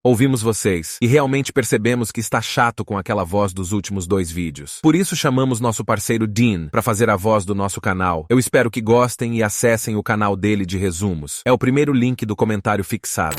Ouvimos vocês, e realmente percebemos que está chato com aquela voz dos últimos 2 vídeos. Por isso chamamos nosso parceiro Dean para fazer a voz do nosso canal. Eu espero que gostem e acessem o canal dele de resumos. É o primeiro link do comentário fixado.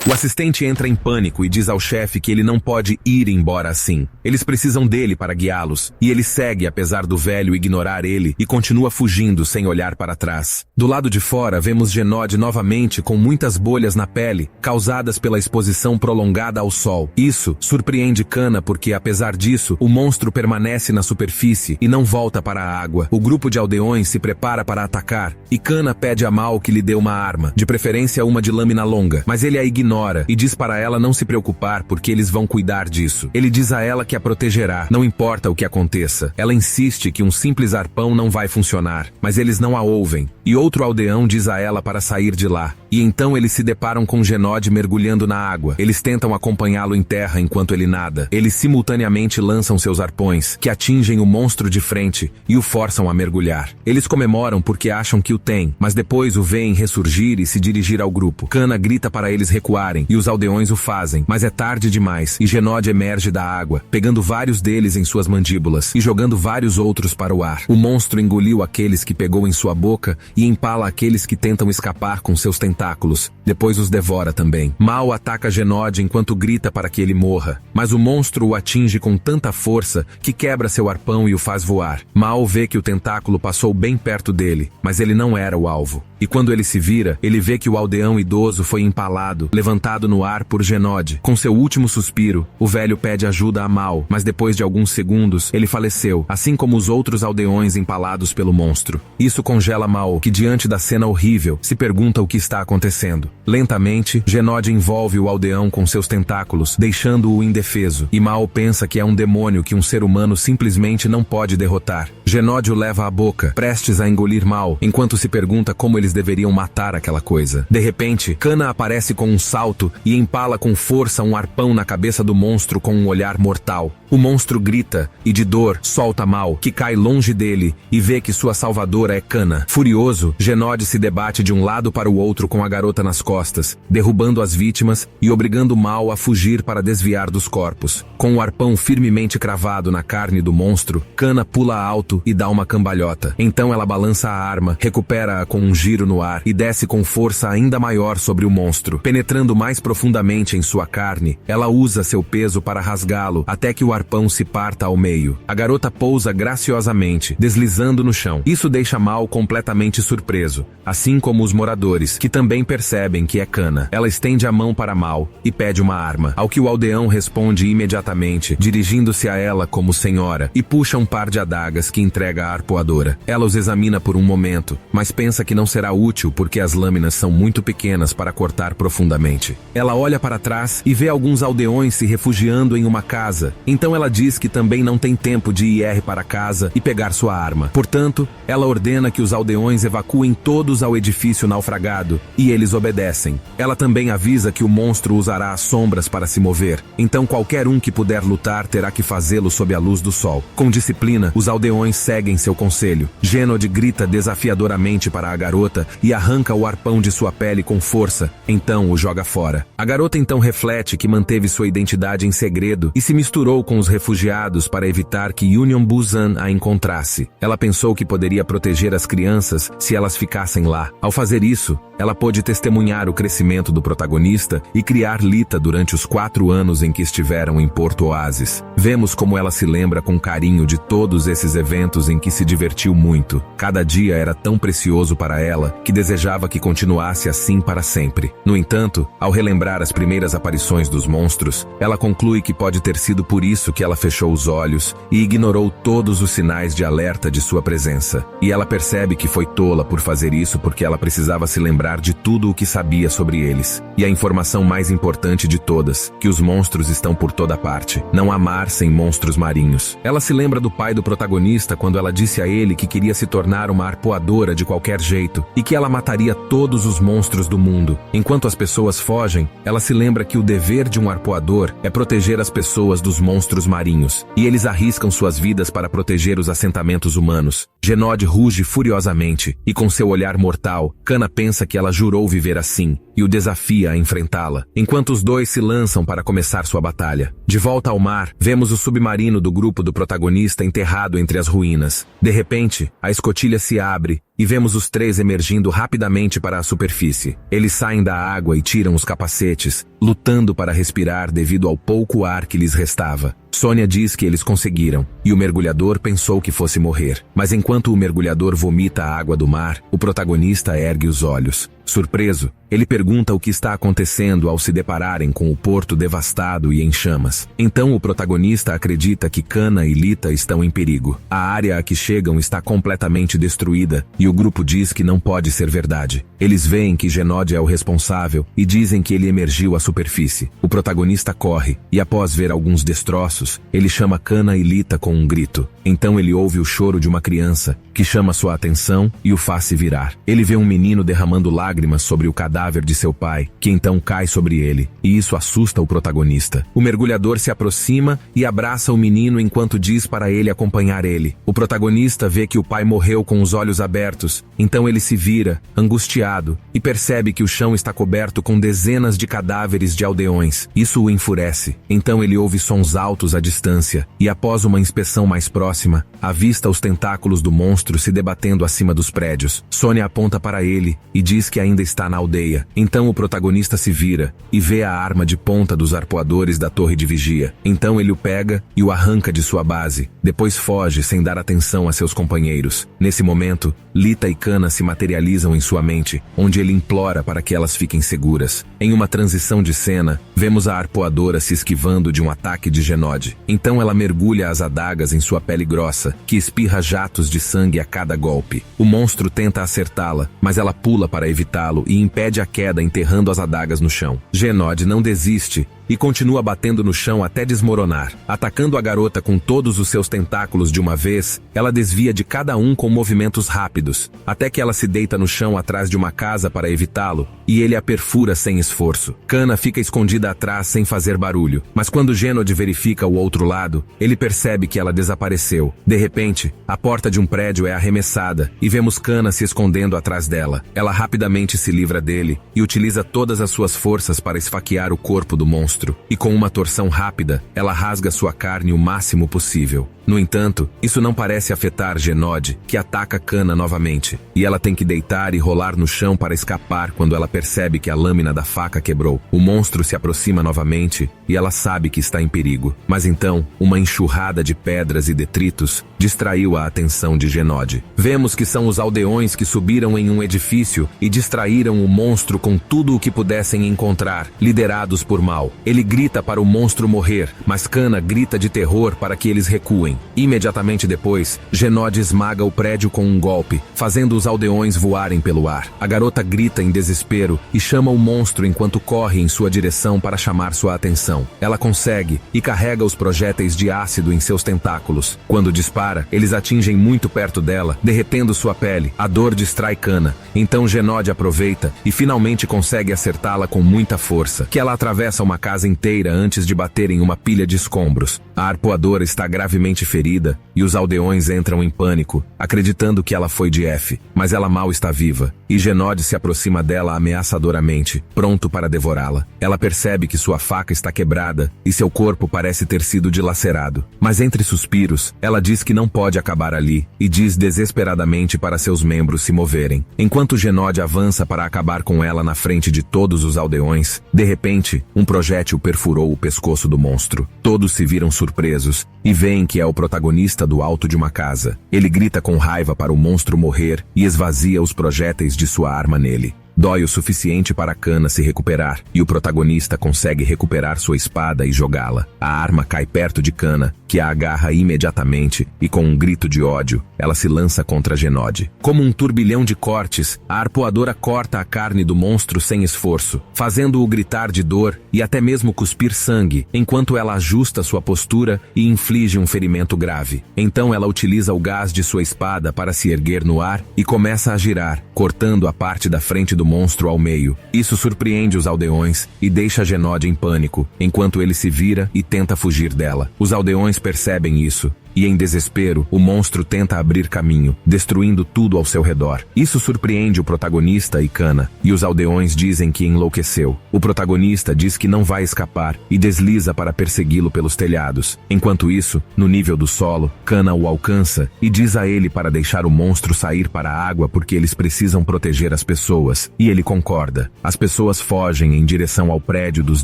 O assistente entra em pânico e diz ao chefe que ele não pode ir embora assim. Eles precisam dele para guiá-los, e ele segue apesar do velho ignorar ele e continua fugindo sem olhar para trás. Do lado de fora, vemos Genod novamente com muitas bolhas na pele, causadas pela exposição prolongada ao sol. Isso surpreende Kana porque, apesar disso, o monstro permanece na superfície e não volta para a água. O grupo de aldeões se prepara para atacar, e Kana pede a Mal que lhe dê uma arma, de preferência uma de lâmina longa, mas ele a ignora e diz para ela não se preocupar porque eles vão cuidar disso. Ele diz a ela que a protegerá, não importa o que aconteça. Ela insiste que um simples arpão não vai funcionar, mas eles não a ouvem. E outro aldeão diz a ela para sair de lá. E então eles se deparam com Genod mergulhando na água. Eles tentam acompanhá-lo em terra enquanto ele nada. Eles simultaneamente lançam seus arpões, que atingem o monstro de frente e o forçam a mergulhar. Eles comemoram porque acham que o tem, mas depois o veem ressurgir e se dirigir ao grupo. Kana grita para eles recuarem, e os aldeões o fazem, mas é tarde demais, e Genod emerge da água, pegando vários deles em suas mandíbulas e jogando vários outros para o ar. O monstro engoliu aqueles que pegou em sua boca e empala aqueles que tentam escapar com seus tentáculos. Depois os devora também. Mal ataca Genod enquanto grita para que ele morra, mas o monstro o atinge com tanta força que quebra seu arpão e o faz voar. Mal vê que o tentáculo passou bem perto dele, mas ele não era o alvo. E quando ele se vira, ele vê que o aldeão idoso foi empalado, levantado no ar por Genod. Com seu último suspiro, o velho pede ajuda a Mal, mas depois de alguns segundos, ele faleceu, assim como os outros aldeões empalados pelo monstro. Isso congela Mal, que diante da cena horrível, se pergunta o que está acontecendo. Lentamente, Genod envolve o aldeão com seus tentáculos, deixando-o indefeso, e Mal pensa que é um demônio que um ser humano simplesmente não pode derrotar. Genod o leva à boca, prestes a engolir Mal, enquanto se pergunta como eles deveriam matar aquela coisa. De repente, Kana aparece com um salto e empala com força um arpão na cabeça do monstro com um olhar mortal. O monstro grita e, de dor, solta Mal, que cai longe dele e vê que sua salvadora é Kana. Furioso, Genod se debate de um lado para o outro com a garota nas costas, derrubando as vítimas e obrigando Mal a fugir para desviar dos corpos. Com o arpão firmemente cravado na carne do monstro, Kana pula alto e dá uma cambalhota. Então ela balança a arma, recupera-a com um giro no ar e desce com força ainda maior sobre o monstro. Penetrando mais profundamente em sua carne, ela usa seu peso para rasgá-lo até que o arpão se parta ao meio. A garota pousa graciosamente, deslizando no chão. Isso deixa Mal completamente surpreso, assim como os moradores, que também percebem que é Kana. Ela estende a mão para Mal e pede uma arma, ao que o aldeão responde imediatamente, dirigindo-se a ela como senhora, e puxa um par de adagas que entrega à arpoadora. Ela os examina por um momento, mas pensa que não será útil porque as lâminas são muito pequenas para cortar profundamente. Ela olha para trás e vê alguns aldeões se refugiando em uma casa. Então ela diz que também não tem tempo de ir para casa e pegar sua arma. Portanto, ela ordena que os aldeões evacuem todos ao edifício naufragado, e eles obedecem. Ela também avisa que o monstro usará as sombras para se mover, então qualquer um que puder lutar terá que fazê-lo sob a luz do sol. Com disciplina, os aldeões seguem seu conselho. Genod grita desafiadoramente para a garota e arranca o arpão de sua pele com força, então o joga fora. A garota então reflete que manteve sua identidade em segredo e se misturou com os refugiados para evitar que Union Busan a encontrasse. Ela pensou que poderia proteger as crianças se elas ficassem lá. Ao fazer isso, ela pôde testemunhar o crescimento do protagonista e criar Lita durante os 4 anos em que estiveram em Porto Oasis. Vemos como ela se lembra com carinho de todos esses eventos em que se divertiu muito. Cada dia era tão precioso para ela que desejava que continuasse assim para sempre. No entanto, ao relembrar as primeiras aparições dos monstros, ela conclui que pode ter sido por isso que ela fechou os olhos e ignorou todos os sinais de alerta de sua presença. E ela percebe que foi tola por fazer isso porque ela precisava se lembrar de tudo o que sabia sobre eles. E a informação mais importante de todas, que os monstros estão por toda parte. Não há mar sem monstros marinhos. Ela se lembra do pai do protagonista quando ela disse a ele que queria se tornar uma arpoadora de qualquer jeito e que ela mataria todos os monstros do mundo. Enquanto as pessoas fogem, ela se lembra que o dever de um arpoador é proteger as pessoas dos monstros marinhos, e eles arriscam suas vidas para proteger os assentamentos humanos. Genod ruge furiosamente, e com seu olhar mortal, Kana pensa que ela jurou viver assim, e o desafia a enfrentá-la, enquanto os dois se lançam para começar sua batalha. De volta ao mar, vemos o submarino do grupo do protagonista enterrado entre as ruínas. De repente, a escotilha se abre, e vemos os três emergindo rapidamente para a superfície. Eles saem da água e tiram os capacetes, lutando para respirar devido ao pouco ar que lhes restava. Sônia diz que eles conseguiram, e o mergulhador pensou que fosse morrer. Mas enquanto o mergulhador vomita a água do mar, o protagonista ergue os olhos. Surpreso, ele pergunta o que está acontecendo ao se depararem com o porto devastado e em chamas. Então o protagonista acredita que Kana e Lita estão em perigo. A área a que chegam está completamente destruída, e o grupo diz que não pode ser verdade. Eles veem que Genod é o responsável e dizem que ele emergiu à superfície. O protagonista corre, e após ver alguns destroços, ele chama Kana e Lita com um grito. Então ele ouve o choro de uma criança, que chama sua atenção e o faz se virar. Ele vê um menino derramando lágrimas sobre o cadáver de seu pai, que então cai sobre ele, e isso assusta o protagonista. O mergulhador se aproxima e abraça o menino enquanto diz para ele acompanhar ele. O protagonista vê que o pai morreu com os olhos abertos, então ele se vira, angustiado, e percebe que o chão está coberto com dezenas de cadáveres de aldeões. Isso o enfurece. Então ele ouve sons altos à distância, e após uma inspeção mais próxima, avista os tentáculos do monstro se debatendo acima dos prédios. Sônia aponta para ele e diz que ainda está na aldeia. Então o protagonista se vira e vê a arma de ponta dos arpoadores da torre de vigia. Então ele o pega e o arranca de sua base. Depois foge sem dar atenção a seus companheiros. Nesse momento, Lita e Kana se materializam em sua mente, onde ele implora para que elas fiquem seguras. Em uma transição de cena, vemos a arpoadora se esquivando de um ataque de Genod. Então ela mergulha as adagas em sua pele grossa, que espirra jatos de sangue a cada golpe. O monstro tenta acertá-la, mas ela pula para evitá-lo e impede a queda enterrando as adagas no chão. Genod não desiste e continua batendo no chão até desmoronar. Atacando a garota com todos os seus tentáculos de uma vez, ela desvia de cada um com movimentos rápidos, até que ela se deita no chão atrás de uma casa para evitá-lo, e ele a perfura sem esforço. Kana fica escondida atrás sem fazer barulho, mas quando Genod verifica o outro lado, ele percebe que ela desapareceu. De repente, a porta de um prédio é arremessada, e vemos Kana se escondendo atrás dela. Ela rapidamente se livra dele, e utiliza todas as suas forças para esfaquear o corpo do monstro. E com uma torção rápida, ela rasga sua carne o máximo possível. No entanto, isso não parece afetar Genod, que ataca Kana novamente, e ela tem que deitar e rolar no chão para escapar quando ela percebe que a lâmina da faca quebrou. O monstro se aproxima novamente, e ela sabe que está em perigo. Mas então, uma enxurrada de pedras e detritos distraiu a atenção de Genod. Vemos que são os aldeões que subiram em um edifício e distraíram o monstro com tudo o que pudessem encontrar, liderados por Mal. Ele grita para o monstro morrer, mas Kana grita de terror para que eles recuem. Imediatamente depois, Genod esmaga o prédio com um golpe, fazendo os aldeões voarem pelo ar. A garota grita em desespero e chama o monstro enquanto corre em sua direção para chamar sua atenção. Ela consegue e carrega os projéteis de ácido em seus tentáculos. Quando dispara, eles atingem muito perto dela, derretendo sua pele. A dor distrai Kana. Então Genod aproveita e finalmente consegue acertá-la com muita força, que ela atravessa uma casa inteira antes de bater em uma pilha de escombros. A arpoadora está gravemente ferida e os aldeões entram em pânico, acreditando que ela foi de F, mas ela mal está viva, e Genod se aproxima dela ameaçadoramente, pronto para devorá-la. Ela percebe que sua faca está quebrada e seu corpo parece ter sido dilacerado. Mas entre suspiros, ela diz que não pode acabar ali e diz desesperadamente para seus membros se moverem. Enquanto Genod avança para acabar com ela na frente de todos os aldeões, de repente, um projétil perfurou o pescoço do monstro. Todos se viram surpresos e veem que é o protagonista do alto de uma casa. Ele grita com raiva para o monstro morrer e esvazia os projéteis de sua arma nele. Dói o suficiente para Kana se recuperar, e o protagonista consegue recuperar sua espada e jogá-la. A arma cai perto de Kana, que a agarra imediatamente, e com um grito de ódio, ela se lança contra Genod. Como um turbilhão de cortes, a arpoadora corta a carne do monstro sem esforço, fazendo-o gritar de dor e até mesmo cuspir sangue, enquanto ela ajusta sua postura e inflige um ferimento grave. Então ela utiliza o gás de sua espada para se erguer no ar e começa a girar, cortando a parte da frente do monstro ao meio. Isso surpreende os aldeões e deixa Genod em pânico, enquanto ele se vira e tenta fugir dela. Os aldeões percebem isso e em desespero, o monstro tenta abrir caminho, destruindo tudo ao seu redor. Isso surpreende o protagonista e Kana, e os aldeões dizem que enlouqueceu. O protagonista diz que não vai escapar e desliza para persegui-lo pelos telhados. Enquanto isso, no nível do solo, Kana o alcança e diz a ele para deixar o monstro sair para a água porque eles precisam proteger as pessoas, e ele concorda. As pessoas fogem em direção ao prédio dos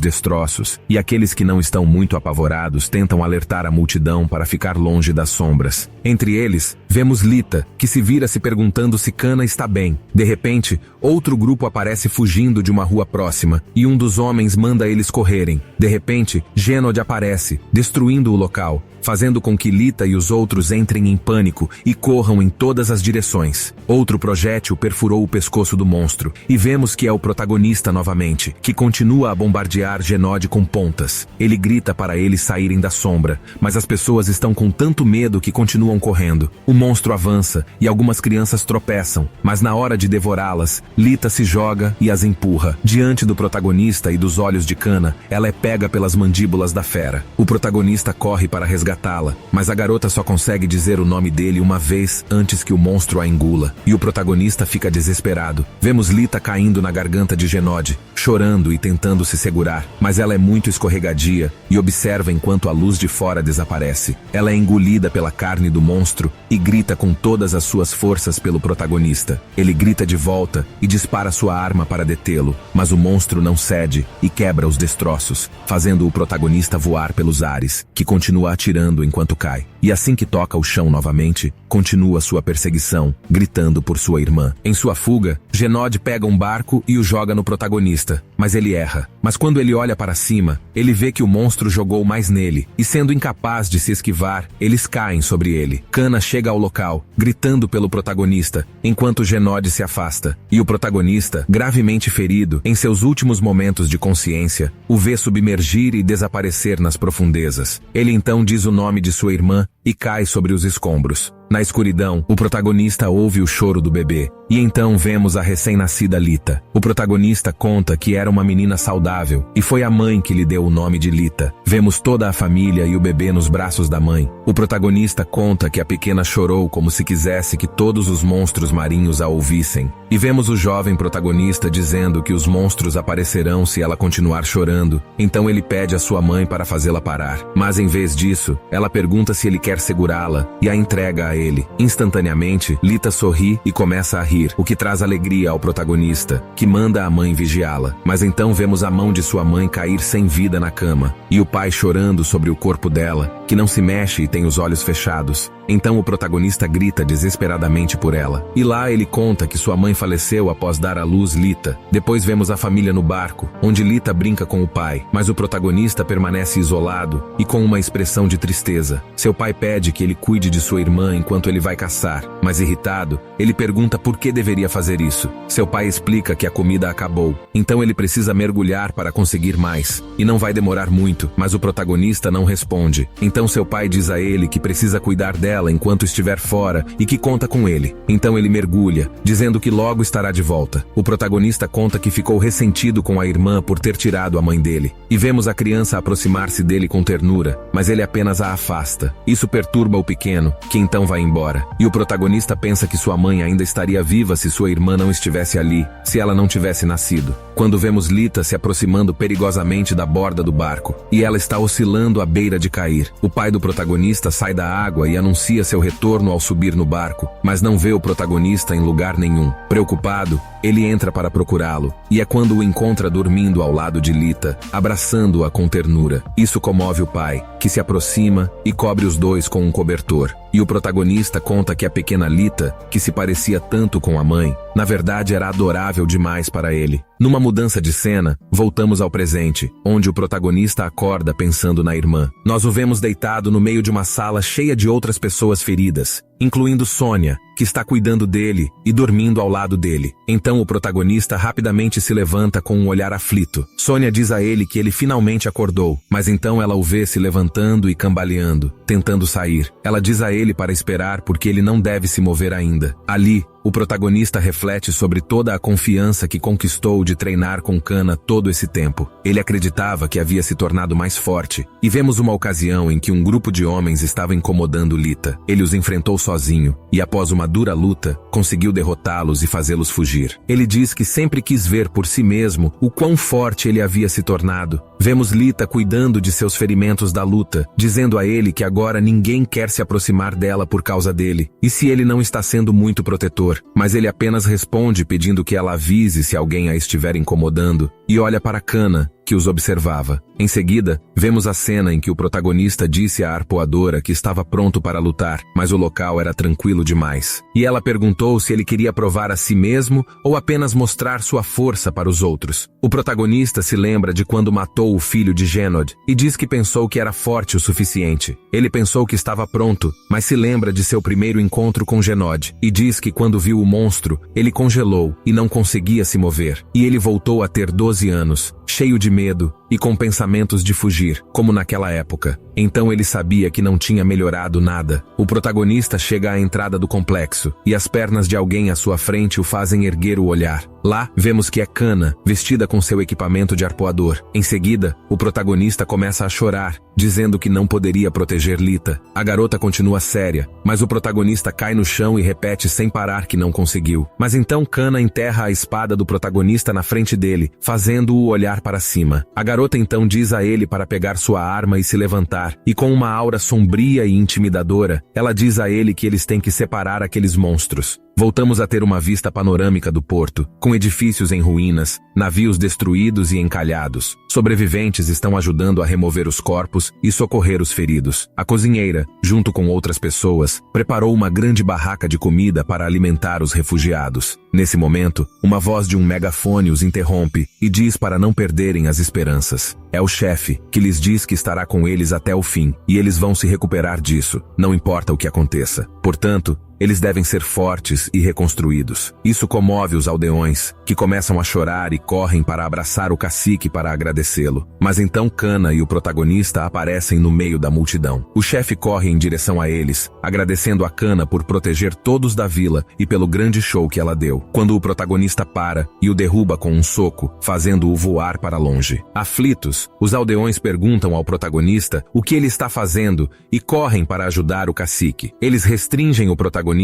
destroços, e aqueles que não estão muito apavorados tentam alertar a multidão para ficar longe das sombras. Entre eles, vemos Lita, que se vira se perguntando se Kana está bem. De repente, outro grupo aparece fugindo de uma rua próxima, e um dos homens manda eles correrem. De repente, Genod aparece, destruindo o local, fazendo com que Lita e os outros entrem em pânico e corram em todas as direções. Outro projétil perfurou o pescoço do monstro, e vemos que é o protagonista novamente, que continua a bombardear Genod com pontas. Ele grita para eles saírem da sombra, mas as pessoas estão com tanto medo que continuam correndo. O monstro avança, e algumas crianças tropeçam, mas na hora de devorá-las, Lita se joga e as empurra. Diante do protagonista e dos olhos de Kana, ela é pega pelas mandíbulas da fera. O protagonista corre para resgatá-la, mas a garota só consegue dizer o nome dele uma vez antes que o monstro a engula, e o protagonista fica desesperado. Vemos Lita caindo na garganta de Genod, chorando e tentando se segurar, mas ela é muito escorregadia e observa enquanto a luz de fora desaparece. Ela é engolida pela carne do monstro e grita com todas as suas forças pelo protagonista. Ele grita de volta e dispara sua arma para detê-lo, mas o monstro não cede e quebra os destroços, fazendo o protagonista voar pelos ares, que continua atirando enquanto cai. E assim que toca o chão novamente, continua sua perseguição, gritando por sua irmã. Em sua fuga, Genod pega um barco e o joga no protagonista, mas ele erra. Mas quando ele olha para cima, ele vê que o monstro jogou mais nele, e sendo incapaz de se esquivar, eles caem sobre ele. Kana chega ao local, gritando pelo protagonista, enquanto Genod se afasta, e o protagonista, gravemente ferido, em seus últimos momentos de consciência, o vê submergir e desaparecer nas profundezas. Ele então diz o nome de sua irmã e cai sobre os escombros. Na escuridão, o protagonista ouve o choro do bebê, e então vemos a recém-nascida Lita. O protagonista conta que era uma menina saudável, e foi a mãe que lhe deu o nome de Lita. Vemos toda a família e o bebê nos braços da mãe. O protagonista conta que a pequena chorou como se quisesse que todos os monstros marinhos a ouvissem. E vemos o jovem protagonista dizendo que os monstros aparecerão se ela continuar chorando, então ele pede a sua mãe para fazê-la parar. Mas em vez disso, ela pergunta se ele quer segurá-la, e a entrega a ele. Instantaneamente, Lita sorri e começa a rir, o que traz alegria ao protagonista, que manda a mãe vigiá-la. Mas então vemos a mão de sua mãe cair sem vida na cama, e o pai chorando sobre o corpo dela, que não se mexe e tem os olhos fechados. Então o protagonista grita desesperadamente por ela. E lá ele conta que sua mãe faleceu após dar à luz Lita. Depois vemos a família no barco, onde Lita brinca com o pai, mas o protagonista permanece isolado e com uma expressão de tristeza. Seu pai pede que ele cuide de sua irmã enquanto ele vai caçar, mas irritado, ele pergunta por que deveria fazer isso. Seu pai explica que a comida acabou, então ele precisa mergulhar para conseguir mais, e não vai demorar muito, mas o protagonista não responde. Então seu pai diz a ele que precisa cuidar dela enquanto estiver fora e que conta com ele. Então ele mergulha, dizendo que logo estará de volta. O protagonista conta que ficou ressentido com a irmã por ter tirado a mãe dele. E vemos a criança aproximar-se dele com ternura, mas ele apenas a afasta. Isso perturba o pequeno, que então vai embora. E o protagonista pensa que sua mãe ainda estaria viva se sua irmã não estivesse ali, se ela não tivesse nascido. Quando vemos Lita se aproximando perigosamente da borda do barco, e ela está oscilando à beira de cair. O pai do protagonista sai da água e anuncia seu retorno ao subir no barco, mas não vê o protagonista em lugar nenhum. Preocupado, ele entra para procurá-lo, e é quando o encontra dormindo ao lado de Lita, abraçando-a com ternura. Isso comove o pai, que se aproxima e cobre os dois com um cobertor. E o protagonista conta que a pequena Lita, que se parecia tanto com a mãe, na verdade era adorável demais para ele. Numa mudança de cena, voltamos ao presente, onde o protagonista acorda pensando na irmã. Nós o vemos deitado no meio de uma sala cheia de outras pessoas feridas, incluindo Sônia, que está cuidando dele e dormindo ao lado dele. Então o protagonista rapidamente se levanta com um olhar aflito. Sônia diz a ele que ele finalmente acordou, mas então ela o vê se levantando e cambaleando, tentando sair. Ela diz a ele para esperar porque ele não deve se mover ainda. Ali, o protagonista reflete sobre toda a confiança que conquistou de treinar com Kana todo esse tempo. Ele acreditava que havia se tornado mais forte. E vemos uma ocasião em que um grupo de homens estava incomodando Lita. Ele os enfrentou sozinho e, após uma dura luta, conseguiu derrotá-los e fazê-los fugir. Ele diz que sempre quis ver por si mesmo o quão forte ele havia se tornado. Vemos Lita cuidando de seus ferimentos da luta, dizendo a ele que agora ninguém quer se aproximar dela por causa dele. E se ele não está sendo muito protetor, mas ele apenas responde pedindo que ela avise se alguém a estiver incomodando, e olha para Kana, que os observava. Em seguida, vemos a cena em que o protagonista disse à arpoadora que estava pronto para lutar, mas o local era tranquilo demais. E ela perguntou se ele queria provar a si mesmo ou apenas mostrar sua força para os outros. O protagonista se lembra de quando matou o filho de Genod e diz que pensou que era forte o suficiente. Ele pensou que estava pronto, mas se lembra de seu primeiro encontro com Genod e diz que quando viu o monstro, ele congelou e não conseguia se mover. E ele voltou a ter 12 anos, cheio de medo e com pensamentos de fugir, como naquela época. Então ele sabia que não tinha melhorado nada. O protagonista chega à entrada do complexo, e as pernas de alguém à sua frente o fazem erguer o olhar. Lá, vemos que é Kana, vestida com seu equipamento de arpoador. Em seguida, o protagonista começa a chorar, dizendo que não poderia proteger Lita. A garota continua séria, mas o protagonista cai no chão e repete sem parar que não conseguiu. Mas então Kana enterra a espada do protagonista na frente dele, fazendo-o olhar para cima. A garota então diz a ele para pegar sua arma e se levantar, e com uma aura sombria e intimidadora, ela diz a ele que eles têm que separar aqueles monstros. Voltamos a ter uma vista panorâmica do porto, com edifícios em ruínas, navios destruídos e encalhados. Sobreviventes estão ajudando a remover os corpos e socorrer os feridos. A cozinheira, junto com outras pessoas, preparou uma grande barraca de comida para alimentar os refugiados. Nesse momento, uma voz de um megafone os interrompe e diz para não perderem as esperanças. É o chefe, que lhes diz que estará com eles até o fim, e eles vão se recuperar disso, não importa o que aconteça. Portanto, eles devem ser fortes e reconstruídos. Isso comove os aldeões, que começam a chorar e correm para abraçar o cacique para agradecê-lo. Mas então Kana e o protagonista aparecem no meio da multidão. O chefe corre em direção a eles, agradecendo a Kana por proteger todos da vila e pelo grande show que ela deu. Quando o protagonista para e o derruba com um soco, fazendo-o voar para longe. Aflitos, os aldeões perguntam ao protagonista o que ele está fazendo e correm para ajudar o cacique. Eles restringem o protagonista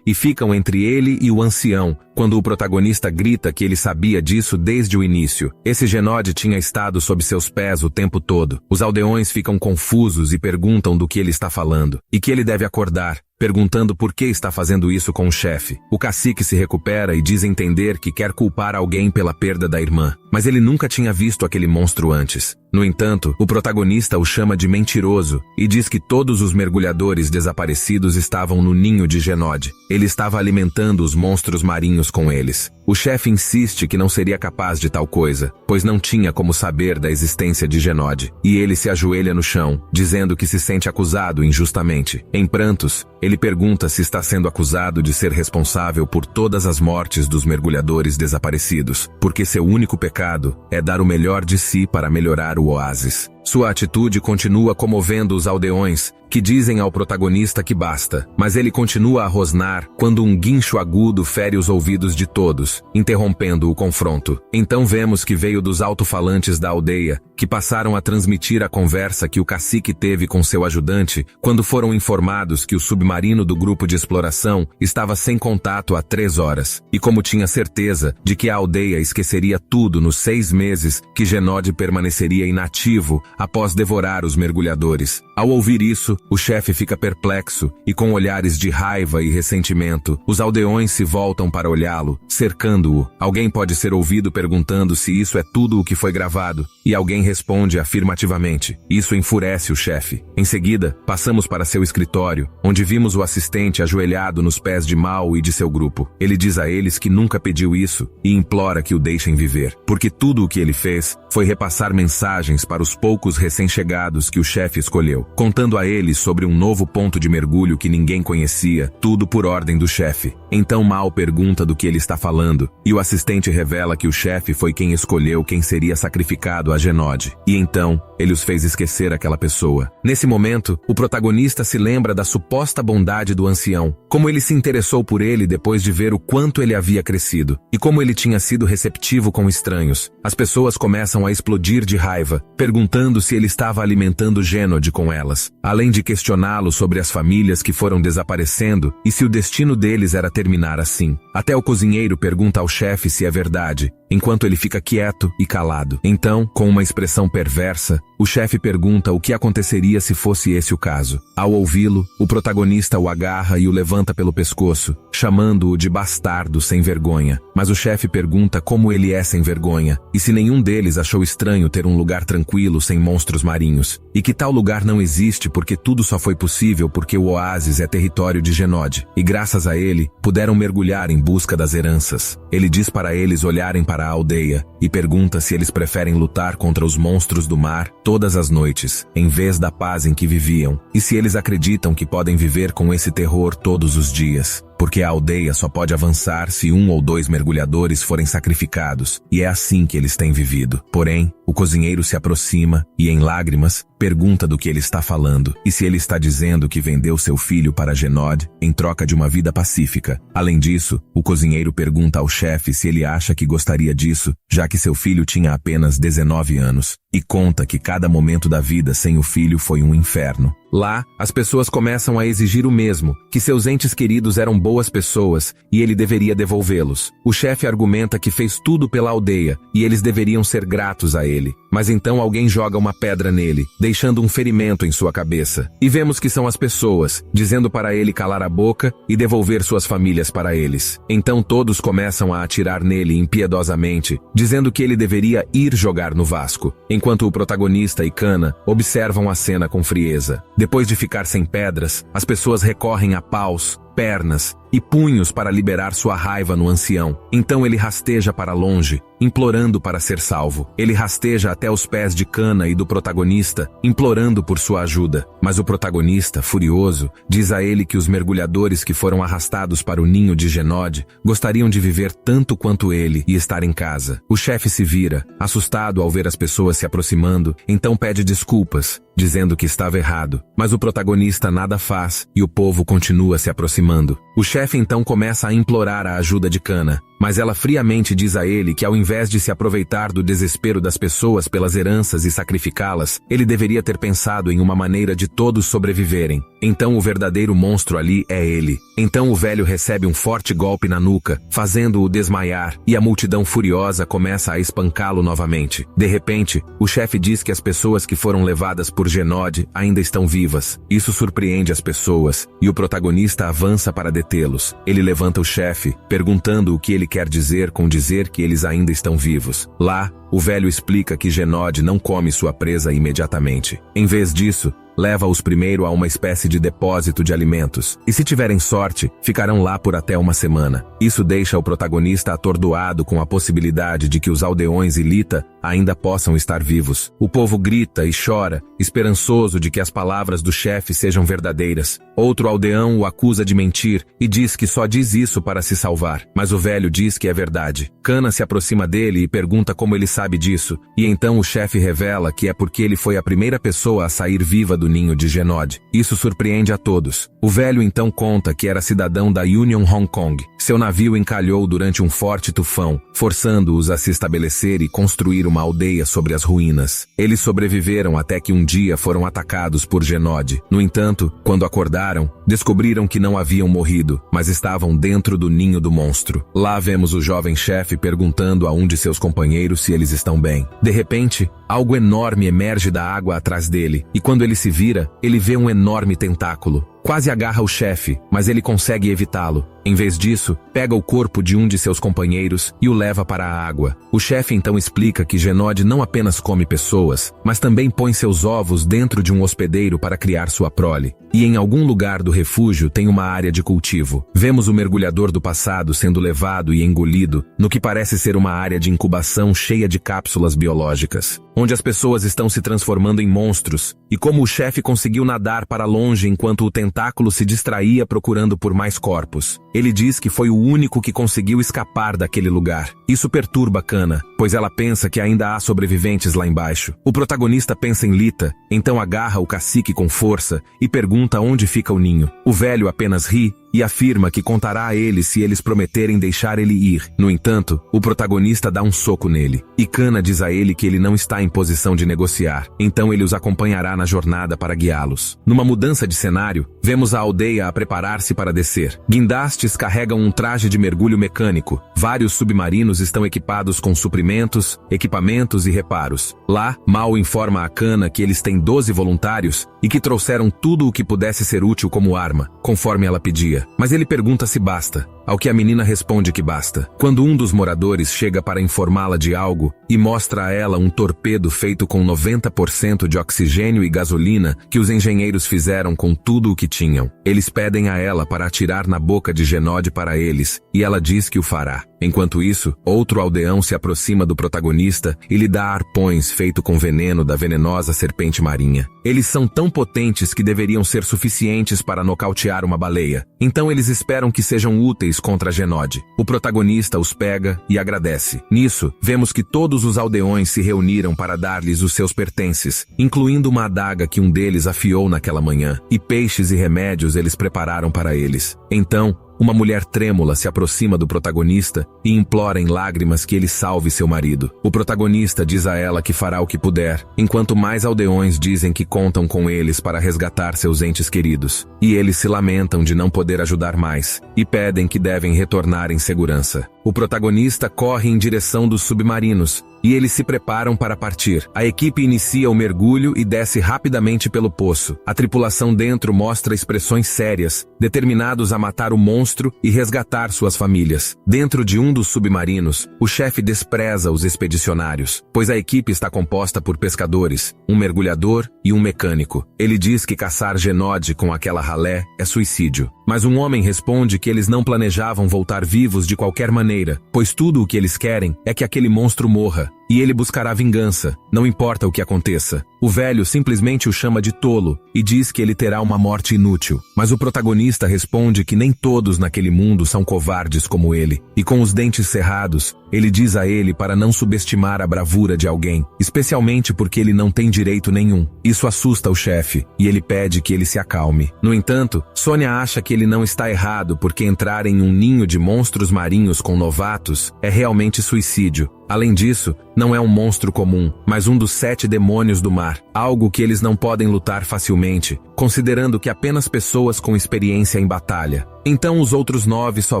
e ficam entre ele e o ancião, quando o protagonista grita que ele sabia disso desde o início. Esse Genod tinha estado sob seus pés o tempo todo. Os aldeões ficam confusos e perguntam do que ele está falando, e que ele deve acordar, perguntando por que está fazendo isso com o chefe. O cacique se recupera e diz entender que quer culpar alguém pela perda da irmã, mas ele nunca tinha visto aquele monstro antes. No entanto, o protagonista o chama de mentiroso e diz que todos os mergulhadores desaparecidos estavam no ninho de Genod. Ele estava alimentando os monstros marinhos com eles. O chefe insiste que não seria capaz de tal coisa, pois não tinha como saber da existência de Genod, e ele se ajoelha no chão, dizendo que se sente acusado injustamente. Em prantos, ele pergunta se está sendo acusado de ser responsável por todas as mortes dos mergulhadores desaparecidos, porque seu único pecado é dar o melhor de si para melhorar o oásis. Sua atitude continua comovendo os aldeões, que dizem ao protagonista que basta, mas ele continua a rosnar quando um guincho agudo fere os ouvidos de todos, interrompendo o confronto. Então vemos que veio dos alto-falantes da aldeia, que passaram a transmitir a conversa que o cacique teve com seu ajudante quando foram informados que o submarino do grupo de exploração estava sem contato há 3 horas, e como tinha certeza de que a aldeia esqueceria tudo nos 6 meses que Genod permaneceria inativo após devorar os mergulhadores. Ao ouvir isso, o chefe fica perplexo e com olhares de raiva e ressentimento, os aldeões se voltam para olhá-lo, cercando-o. Alguém pode ser ouvido perguntando se isso é tudo o que foi gravado, e alguém responde afirmativamente. Isso enfurece o chefe. Em seguida, passamos para seu escritório, onde vimos o assistente ajoelhado nos pés de Mao e de seu grupo. Ele diz a eles que nunca pediu isso e implora que o deixem viver, porque tudo o que ele fez foi repassar mensagens para os poucos únicos recém-chegados que o chefe escolheu, contando a eles sobre um novo ponto de mergulho que ninguém conhecia, tudo por ordem do chefe. Então Mal pergunta do que ele está falando, e o assistente revela que o chefe foi quem escolheu quem seria sacrificado a Genod. E então, ele os fez esquecer aquela pessoa. Nesse momento, o protagonista se lembra da suposta bondade do ancião, como ele se interessou por ele depois de ver o quanto ele havia crescido, e como ele tinha sido receptivo com estranhos. As pessoas começam a explodir de raiva, perguntando se ele estava alimentando Genod com elas, além de questioná-lo sobre as famílias que foram desaparecendo e se o destino deles era terminar assim. Até o cozinheiro pergunta ao chefe se é verdade, enquanto ele fica quieto e calado. Então, com uma expressão perversa, o chefe pergunta o que aconteceria se fosse esse o caso. Ao ouvi-lo, o protagonista o agarra e o levanta pelo pescoço, chamando-o de bastardo sem vergonha. Mas o chefe pergunta como ele é sem vergonha, e se nenhum deles achou estranho ter um lugar tranquilo sem monstros marinhos, e que tal lugar não existe porque tudo só foi possível porque o oásis é território de Genod, e graças a ele, puderam mergulhar em busca das heranças. Ele diz para eles olharem para a aldeia, e pergunta se eles preferem lutar contra os monstros do mar todas as noites, em vez da paz em que viviam, e se eles acreditam que podem viver com esse terror todos os dias, porque a aldeia só pode avançar se 1 ou 2 mergulhadores forem sacrificados, e é assim que eles têm vivido. Porém, o cozinheiro se aproxima e, em lágrimas, pergunta do que ele está falando, e se ele está dizendo que vendeu seu filho para Genod em troca de uma vida pacífica. Além disso, o cozinheiro pergunta ao chefe se ele acha que gostaria disso, já que seu filho tinha apenas 19 anos, e conta que cada momento da vida sem o filho foi um inferno. Lá, as pessoas começam a exigir o mesmo, que seus entes queridos eram boas pessoas e ele deveria devolvê-los. O chefe argumenta que fez tudo pela aldeia e eles deveriam ser gratos a ele. Mas então alguém joga uma pedra nele, deixando um ferimento em sua cabeça. E vemos que são as pessoas, dizendo para ele calar a boca e devolver suas famílias para eles. Então todos começam a atirar nele impiedosamente, dizendo que ele deveria ir jogar no Vasco, enquanto o protagonista e Kana observam a cena com frieza. Depois de ficar sem pedras, as pessoas recorrem a paus, pernas e punhos para liberar sua raiva no ancião. Então ele rasteja para longe, implorando para ser salvo. Ele rasteja até os pés de Kana e do protagonista, implorando por sua ajuda. Mas o protagonista, furioso, diz a ele que os mergulhadores que foram arrastados para o ninho de Genod gostariam de viver tanto quanto ele e estar em casa. O chefe se vira, assustado ao ver as pessoas se aproximando, então pede desculpas, dizendo que estava errado. Mas o protagonista nada faz e o povo continua se aproximando. O chefe então começa a implorar a ajuda de Kana, mas ela friamente diz a ele que ao invés de se aproveitar do desespero das pessoas pelas heranças e sacrificá-las, ele deveria ter pensado em uma maneira de todos sobreviverem. Então o verdadeiro monstro ali é ele. Então o velho recebe um forte golpe na nuca, fazendo-o desmaiar, e a multidão furiosa começa a espancá-lo novamente. De repente, o chefe diz que as pessoas que foram levadas por Genod ainda estão vivas. Isso surpreende as pessoas, e o protagonista avança para detê-los. Ele levanta o chefe, perguntando o que ele quer dizer com dizer que eles ainda estão vivos. Lá, o velho explica que Genod não come sua presa imediatamente. Em vez disso, leva-os primeiro a uma espécie de depósito de alimentos, e se tiverem sorte, ficarão lá por até uma semana. Isso deixa o protagonista atordoado com a possibilidade de que os aldeões e Lita ainda possam estar vivos. O povo grita e chora, esperançoso de que as palavras do chefe sejam verdadeiras. Outro aldeão o acusa de mentir e diz que só diz isso para se salvar, mas o velho diz que é verdade. Kana se aproxima dele e pergunta como ele sabe disso, e então o chefe revela que é porque ele foi a primeira pessoa a sair viva do ninho de Genod. Isso surpreende a todos. O velho então conta que era cidadão da Union Hong Kong. Seu navio encalhou durante um forte tufão, forçando-os a se estabelecer e construir uma aldeia sobre as ruínas. Eles sobreviveram até que um dia foram atacados por Genod. No entanto, quando acordaram, descobriram que não haviam morrido, mas estavam dentro do ninho do monstro. Lá vemos o jovem chefe perguntando a um de seus companheiros se eles estão bem. De repente, algo enorme emerge da água atrás dele, e quando ele se vira, ele vê um enorme tentáculo. quase agarra o chefe, mas ele consegue evitá-lo. Em vez disso, pega o corpo de um de seus companheiros e o leva para a água. O chefe então explica que Genod não apenas come pessoas, mas também põe seus ovos dentro de um hospedeiro para criar sua prole. E em algum lugar do refúgio tem uma área de cultivo. Vemos o mergulhador do passado sendo levado e engolido no que parece ser uma área de incubação cheia de cápsulas biológicas, onde as pessoas estão se transformando em monstros, e como o chefe conseguiu nadar para longe enquanto o tentáculo se distraía procurando por mais corpos. Ele diz que foi o único que conseguiu escapar daquele lugar. Isso perturba Kana, pois ela pensa que ainda há sobreviventes lá embaixo. O protagonista pensa em Lita, então agarra o cacique com força e pergunta onde fica o ninho. O velho apenas ri e afirma que contará a eles se eles prometerem deixar ele ir. No entanto, o protagonista dá um soco nele, e Kana diz a ele que ele não está em posição de negociar, então ele os acompanhará na jornada para guiá-los. Numa mudança de cenário, vemos a aldeia a preparar-se para descer. Guindastes carregam um traje de mergulho mecânico. Vários submarinos estão equipados com suprimentos, equipamentos e reparos. Lá, Mal informa a Kana que eles têm 12 voluntários e que trouxeram tudo o que pudesse ser útil como arma, conforme ela pedia. Mas ele pergunta se basta, ao que a menina responde que basta. Quando um dos moradores chega para informá-la de algo e mostra a ela um torpedo feito com 90% de oxigênio e gasolina que os engenheiros fizeram com tudo o que tinham. Eles pedem a ela para atirar na boca de Genod para eles, e ela diz que o fará. Enquanto isso, outro aldeão se aproxima do protagonista e lhe dá arpões feito com veneno da venenosa serpente marinha. Eles são tão potentes que deveriam ser suficientes para nocautear uma baleia. Então eles esperam que sejam úteis contra Genod. O protagonista os pega e agradece. Nisso, vemos que todos os aldeões se reuniram para dar-lhes os seus pertences, incluindo uma adaga que um deles afiou naquela manhã, e peixes e remédios eles prepararam para eles. Então, uma mulher trêmula se aproxima do protagonista e implora em lágrimas que ele salve seu marido. O protagonista diz a ela que fará o que puder, enquanto mais aldeões dizem que contam com eles para resgatar seus entes queridos. E eles se lamentam de não poder ajudar mais, e pedem que devem retornar em segurança. O protagonista corre em direção dos submarinos, e eles se preparam para partir. A equipe inicia o mergulho e desce rapidamente pelo poço. A tripulação dentro mostra expressões sérias, determinados a matar o monstro e resgatar suas famílias. Dentro de um dos submarinos, o chefe despreza os expedicionários, pois a equipe está composta por pescadores, um mergulhador e um mecânico. Ele diz que caçar Genod com aquela ralé é suicídio. Mas um homem responde que eles não planejavam voltar vivos de qualquer maneira, pois tudo o que eles querem é que aquele monstro morra, e ele buscará vingança, não importa o que aconteça. O velho simplesmente o chama de tolo e diz que ele terá uma morte inútil. Mas o protagonista responde que nem todos naquele mundo são covardes como ele, e com os dentes cerrados, ele diz a ele para não subestimar a bravura de alguém, especialmente porque ele não tem direito nenhum. Isso assusta o chefe, e ele pede que ele se acalme. No entanto, Sônia acha que ele não está errado porque entrar em um ninho de monstros marinhos com novatos é realmente suicídio. Além disso, não é um monstro comum, mas um dos 7 demônios do mar, algo que eles não podem lutar facilmente, considerando que apenas pessoas com experiência em batalha. Então os outros 9 só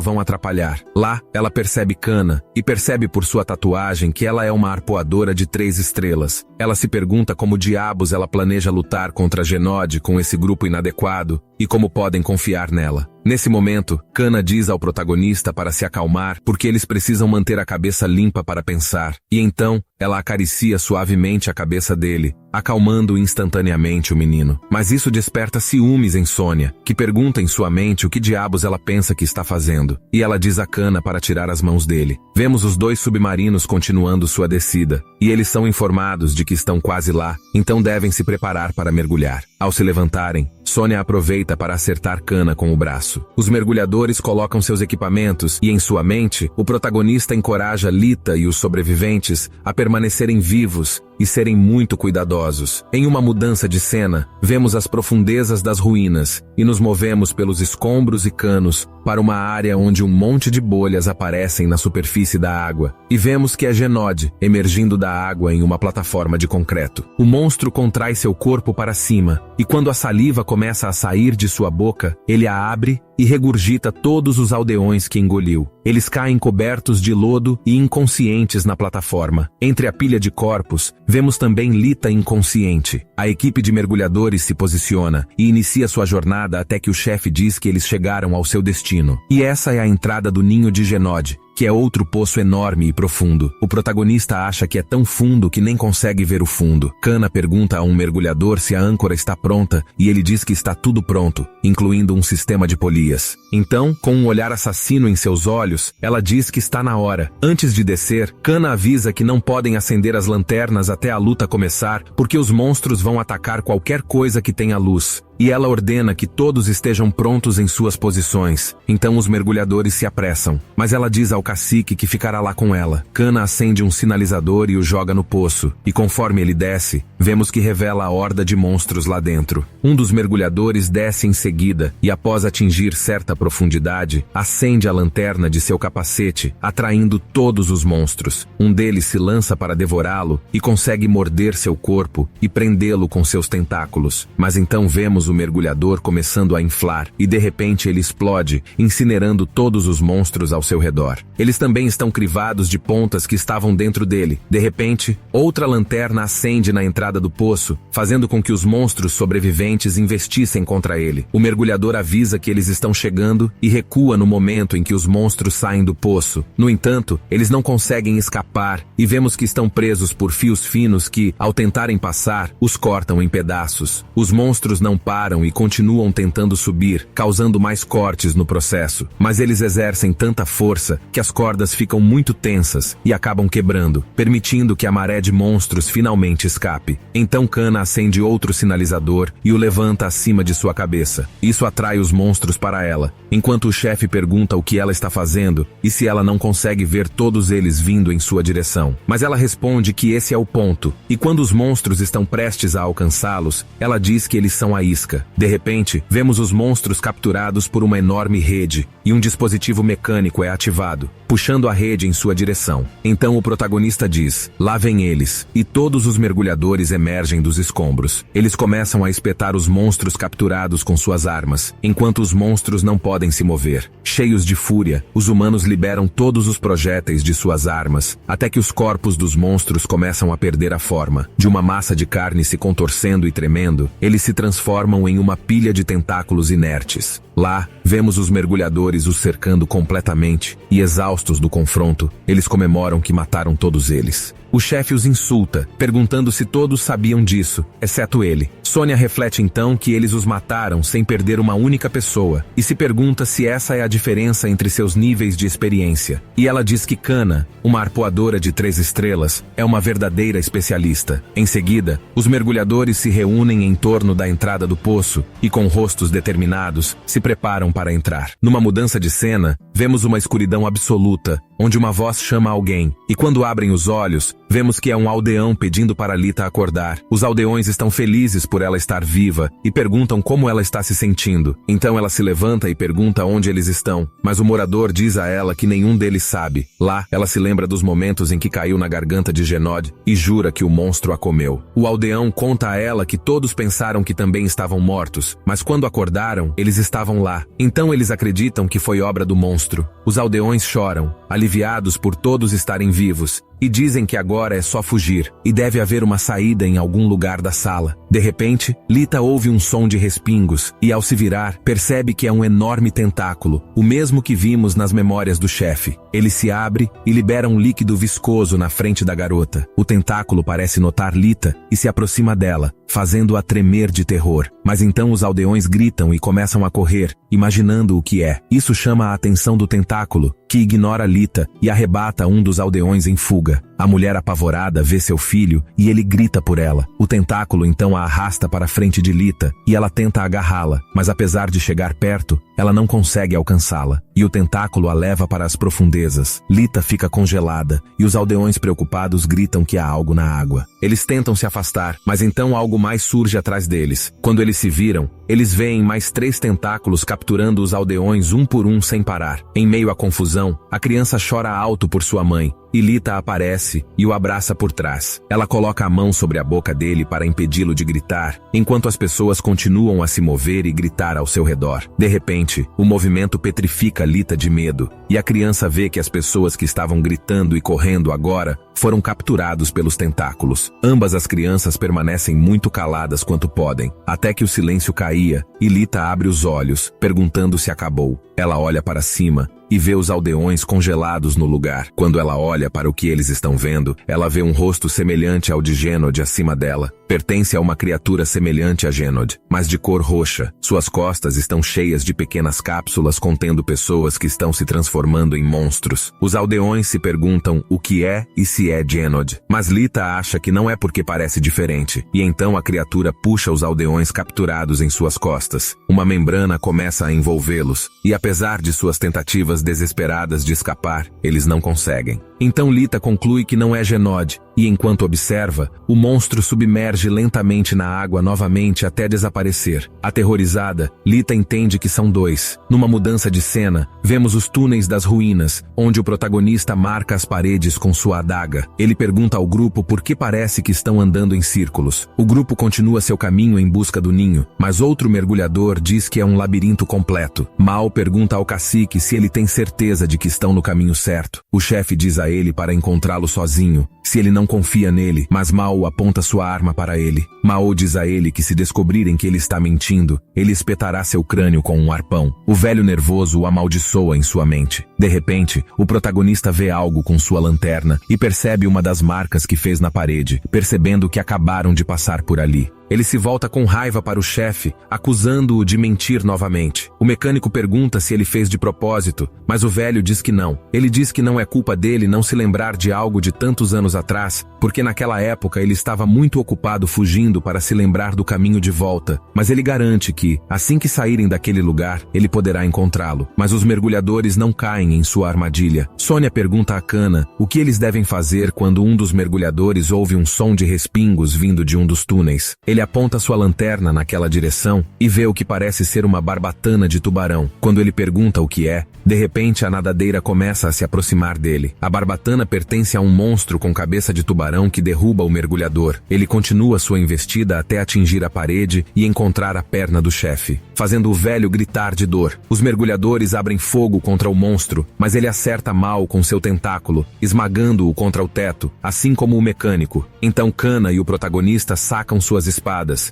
vão atrapalhar. Lá, ela percebe Kana, e percebe por sua tatuagem que ela é uma arpoadora de 3 estrelas. Ela se pergunta como diabos ela planeja lutar contra Genod com esse grupo inadequado, e como podem confiar nela. Nesse momento, Kana diz ao protagonista para se acalmar porque eles precisam manter a cabeça limpa para pensar, e então ela acaricia suavemente a cabeça dele, acalmando instantaneamente o menino. Mas isso desperta ciúmes em Sônia, que pergunta em sua mente o que diabos ela pensa que está fazendo, e ela diz a Kana para tirar as mãos dele. Vemos os 2 submarinos continuando sua descida, e eles são informados de que estão quase lá, então devem se preparar para mergulhar. Ao se levantarem, Sônia aproveita para acertar Kana com o braço. Os mergulhadores colocam seus equipamentos e, em sua mente, o protagonista encoraja Lita e os sobreviventes a permanecerem vivos e serem muito cuidadosos. Em uma mudança de cena, vemos as profundezas das ruínas e nos movemos pelos escombros e canos para uma área onde um monte de bolhas aparecem na superfície da água, e vemos que é Genod emergindo da água em uma plataforma de concreto. O monstro contrai seu corpo para cima, e quando a saliva começa a sair de sua boca, ele a abre e regurgita todos os aldeões que engoliu. Eles caem cobertos de lodo e inconscientes na plataforma. Entre a pilha de corpos, vemos também Lita inconsciente. A equipe de mergulhadores se posiciona e inicia sua jornada até que o chefe diz que eles chegaram ao seu destino. E essa é a entrada do ninho de Genod, que é outro poço enorme e profundo. O protagonista acha que é tão fundo que nem consegue ver o fundo. Kana pergunta a um mergulhador se a âncora está pronta e ele diz que está tudo pronto, incluindo um sistema de polias. Então, com um olhar assassino em seus olhos, ela diz que está na hora. Antes de descer, Kana avisa que não podem acender as lanternas até a luta começar, porque os monstros vão atacar qualquer coisa que tenha luz. E ela ordena que todos estejam prontos em suas posições. Então os mergulhadores se apressam. Mas ela diz ao cacique que ficará lá com ela. Kana acende um sinalizador e o joga no poço. E conforme ele desce, vemos que revela a horda de monstros lá dentro. Um dos mergulhadores desce em seguida e, após atingir certa profundidade, acende a lanterna de seu capacete, atraindo todos os monstros. Um deles se lança para devorá-lo e consegue morder seu corpo e prendê-lo com seus tentáculos. Mas então vemos o mergulhador começando a inflar e de repente ele explode, incinerando todos os monstros ao seu redor. Eles também estão crivados de pontas que estavam dentro dele. De repente, outra lanterna acende na entrada do poço, fazendo com que os monstros sobreviventes investissem contra ele. O mergulhador avisa que eles estão chegando e recua no momento em que os monstros saem do poço. No entanto, eles não conseguem escapar e vemos que estão presos por fios finos que, ao tentarem passar, os cortam em pedaços. Os monstros não param e continuam tentando subir, causando mais cortes no processo. Mas eles exercem tanta força que as cordas ficam muito tensas e acabam quebrando, permitindo que a maré de monstros finalmente escape. Então Kana acende outro sinalizador e o levanta acima de sua cabeça. Isso atrai os monstros para ela, enquanto o chefe pergunta o que ela está fazendo e se ela não consegue ver todos eles vindo em sua direção. Mas ela responde que esse é o ponto, e quando os monstros estão prestes a alcançá-los, ela diz que eles são a isca. De repente, vemos os monstros capturados por uma enorme rede, e um dispositivo mecânico é ativado, puxando a rede em sua direção. Então o protagonista diz: lá vem eles, e todos os mergulhadores emergem dos escombros. Eles começam a espetar os monstros capturados com suas armas, enquanto os monstros não podem se mover. Cheios de fúria, os humanos liberam todos os projéteis de suas armas, até que os corpos dos monstros começam a perder a forma. De uma massa de carne se contorcendo e tremendo, eles se transformam em uma pilha de tentáculos inertes. Lá, vemos os mergulhadores os cercando completamente, e exaustos do confronto, eles comemoram que mataram todos eles. O chefe os insulta, perguntando se todos sabiam disso, exceto ele. Sônia reflete então que eles os mataram sem perder uma única pessoa, e se pergunta se essa é a diferença entre seus níveis de experiência. E ela diz que Kana, uma arpoadora de 3 estrelas, é uma verdadeira especialista. Em seguida, os mergulhadores se reúnem em torno da entrada do poço, e com rostos determinados, se preparam para entrar. Numa mudança de cena, vemos uma escuridão absoluta, onde uma voz chama alguém, e quando abrem os olhos, vemos que é um aldeão pedindo para Lita acordar. Os aldeões estão felizes por ela estar viva e perguntam como ela está se sentindo. Então ela se levanta e pergunta onde eles estão, mas o morador diz a ela que nenhum deles sabe. Lá, ela se lembra dos momentos em que caiu na garganta de Genod e jura que o monstro a comeu. O aldeão conta a ela que todos pensaram que também estavam mortos, mas quando acordaram, eles estavam lá. Então eles acreditam que foi obra do monstro. Os aldeões choram, aliviados por todos estarem vivos, e dizem que agora é só fugir, e deve haver uma saída em algum lugar da sala. De repente, Lita ouve um som de respingos, e ao se virar, percebe que é um enorme tentáculo, o mesmo que vimos nas memórias do chefe. Ele se abre e libera um líquido viscoso na frente da garota. O tentáculo parece notar Lita e se aproxima dela, fazendo-a tremer de terror. Mas então os aldeões gritam e começam a correr, imaginando o que é. Isso chama a atenção do tentáculo, que ignora Lita e arrebata um dos aldeões em fuga. A mulher apavorada vê seu filho e ele grita por ela. O tentáculo então a arrasta para a frente de Lita e ela tenta agarrá-la, mas apesar de chegar perto, ela não consegue alcançá-la, e o tentáculo a leva para as profundezas. Lita fica congelada, e os aldeões preocupados gritam que há algo na água. Eles tentam se afastar, mas então algo mais surge atrás deles. Quando eles se viram, eles veem mais 3 tentáculos capturando os aldeões um por um sem parar. Em meio à confusão, a criança chora alto por sua mãe, e Lita aparece e o abraça por trás. Ela coloca a mão sobre a boca dele para impedi-lo de gritar, enquanto as pessoas continuam a se mover e gritar ao seu redor. De repente, repente, o movimento petrifica Lita de medo, e a criança vê que as pessoas que estavam gritando e correndo agora foram capturados pelos tentáculos. Ambas as crianças permanecem muito caladas quanto podem, até que o silêncio caía e Lita abre os olhos, perguntando se acabou. Ela olha para cima e vê os aldeões congelados no lugar. Quando ela olha para o que eles estão vendo, ela vê um rosto semelhante ao de Genod acima dela. Pertence a uma criatura semelhante a Genod, mas de cor roxa. Suas costas estão cheias de pequenas cápsulas contendo pessoas que estão se transformando em monstros. Os aldeões se perguntam o que é e se é Genod, mas Lita acha que não é porque parece diferente, e então a criatura puxa os aldeões capturados em suas costas. Uma membrana começa a envolvê-los, e apesar de suas tentativas desesperadas de escapar, eles não conseguem. Então Lita conclui que não é Genod, e enquanto observa, o monstro submerge lentamente na água novamente até desaparecer. Aterrorizada, Lita entende que são dois. Numa mudança de cena, vemos os túneis das ruínas, onde o protagonista marca as paredes com sua adaga. Ele pergunta ao grupo por que parece que estão andando em círculos. O grupo continua seu caminho em busca do ninho, mas outro mergulhador diz que é um labirinto completo. Mal pergunta ao cacique se ele tem certeza de que estão no caminho certo. O chefe diz a ele para encontrá-lo sozinho, se ele não confia nele, mas Mao aponta sua arma para ele. Mao diz a ele que se descobrirem que ele está mentindo, ele espetará seu crânio com um arpão. O velho nervoso o amaldiçoa em sua mente. De repente, o protagonista vê algo com sua lanterna e percebe uma das marcas que fez na parede, percebendo que acabaram de passar por ali. Ele se volta com raiva para o chefe, acusando-o de mentir novamente. O mecânico pergunta se ele fez de propósito, mas o velho diz que não. Ele diz que não é culpa dele não se lembrar de algo de tantos anos atrás, porque naquela época ele estava muito ocupado fugindo para se lembrar do caminho de volta. Mas ele garante que, assim que saírem daquele lugar, ele poderá encontrá-lo. Mas os mergulhadores não caem em sua armadilha. Sônia pergunta a Kana o que eles devem fazer quando um dos mergulhadores ouve um som de respingos vindo de um dos túneis. Ele aponta sua lanterna naquela direção e vê o que parece ser uma barbatana de tubarão. Quando ele pergunta o que é, de repente a nadadeira começa a se aproximar dele. A barbatana pertence a um monstro com cabeça de tubarão que derruba o mergulhador. Ele continua sua investida até atingir a parede e encontrar a perna do chefe, fazendo o velho gritar de dor. Os mergulhadores abrem fogo contra o monstro, mas ele acerta mal com seu tentáculo, esmagando-o contra o teto, assim como o mecânico. Então Kana e o protagonista sacam suas espadas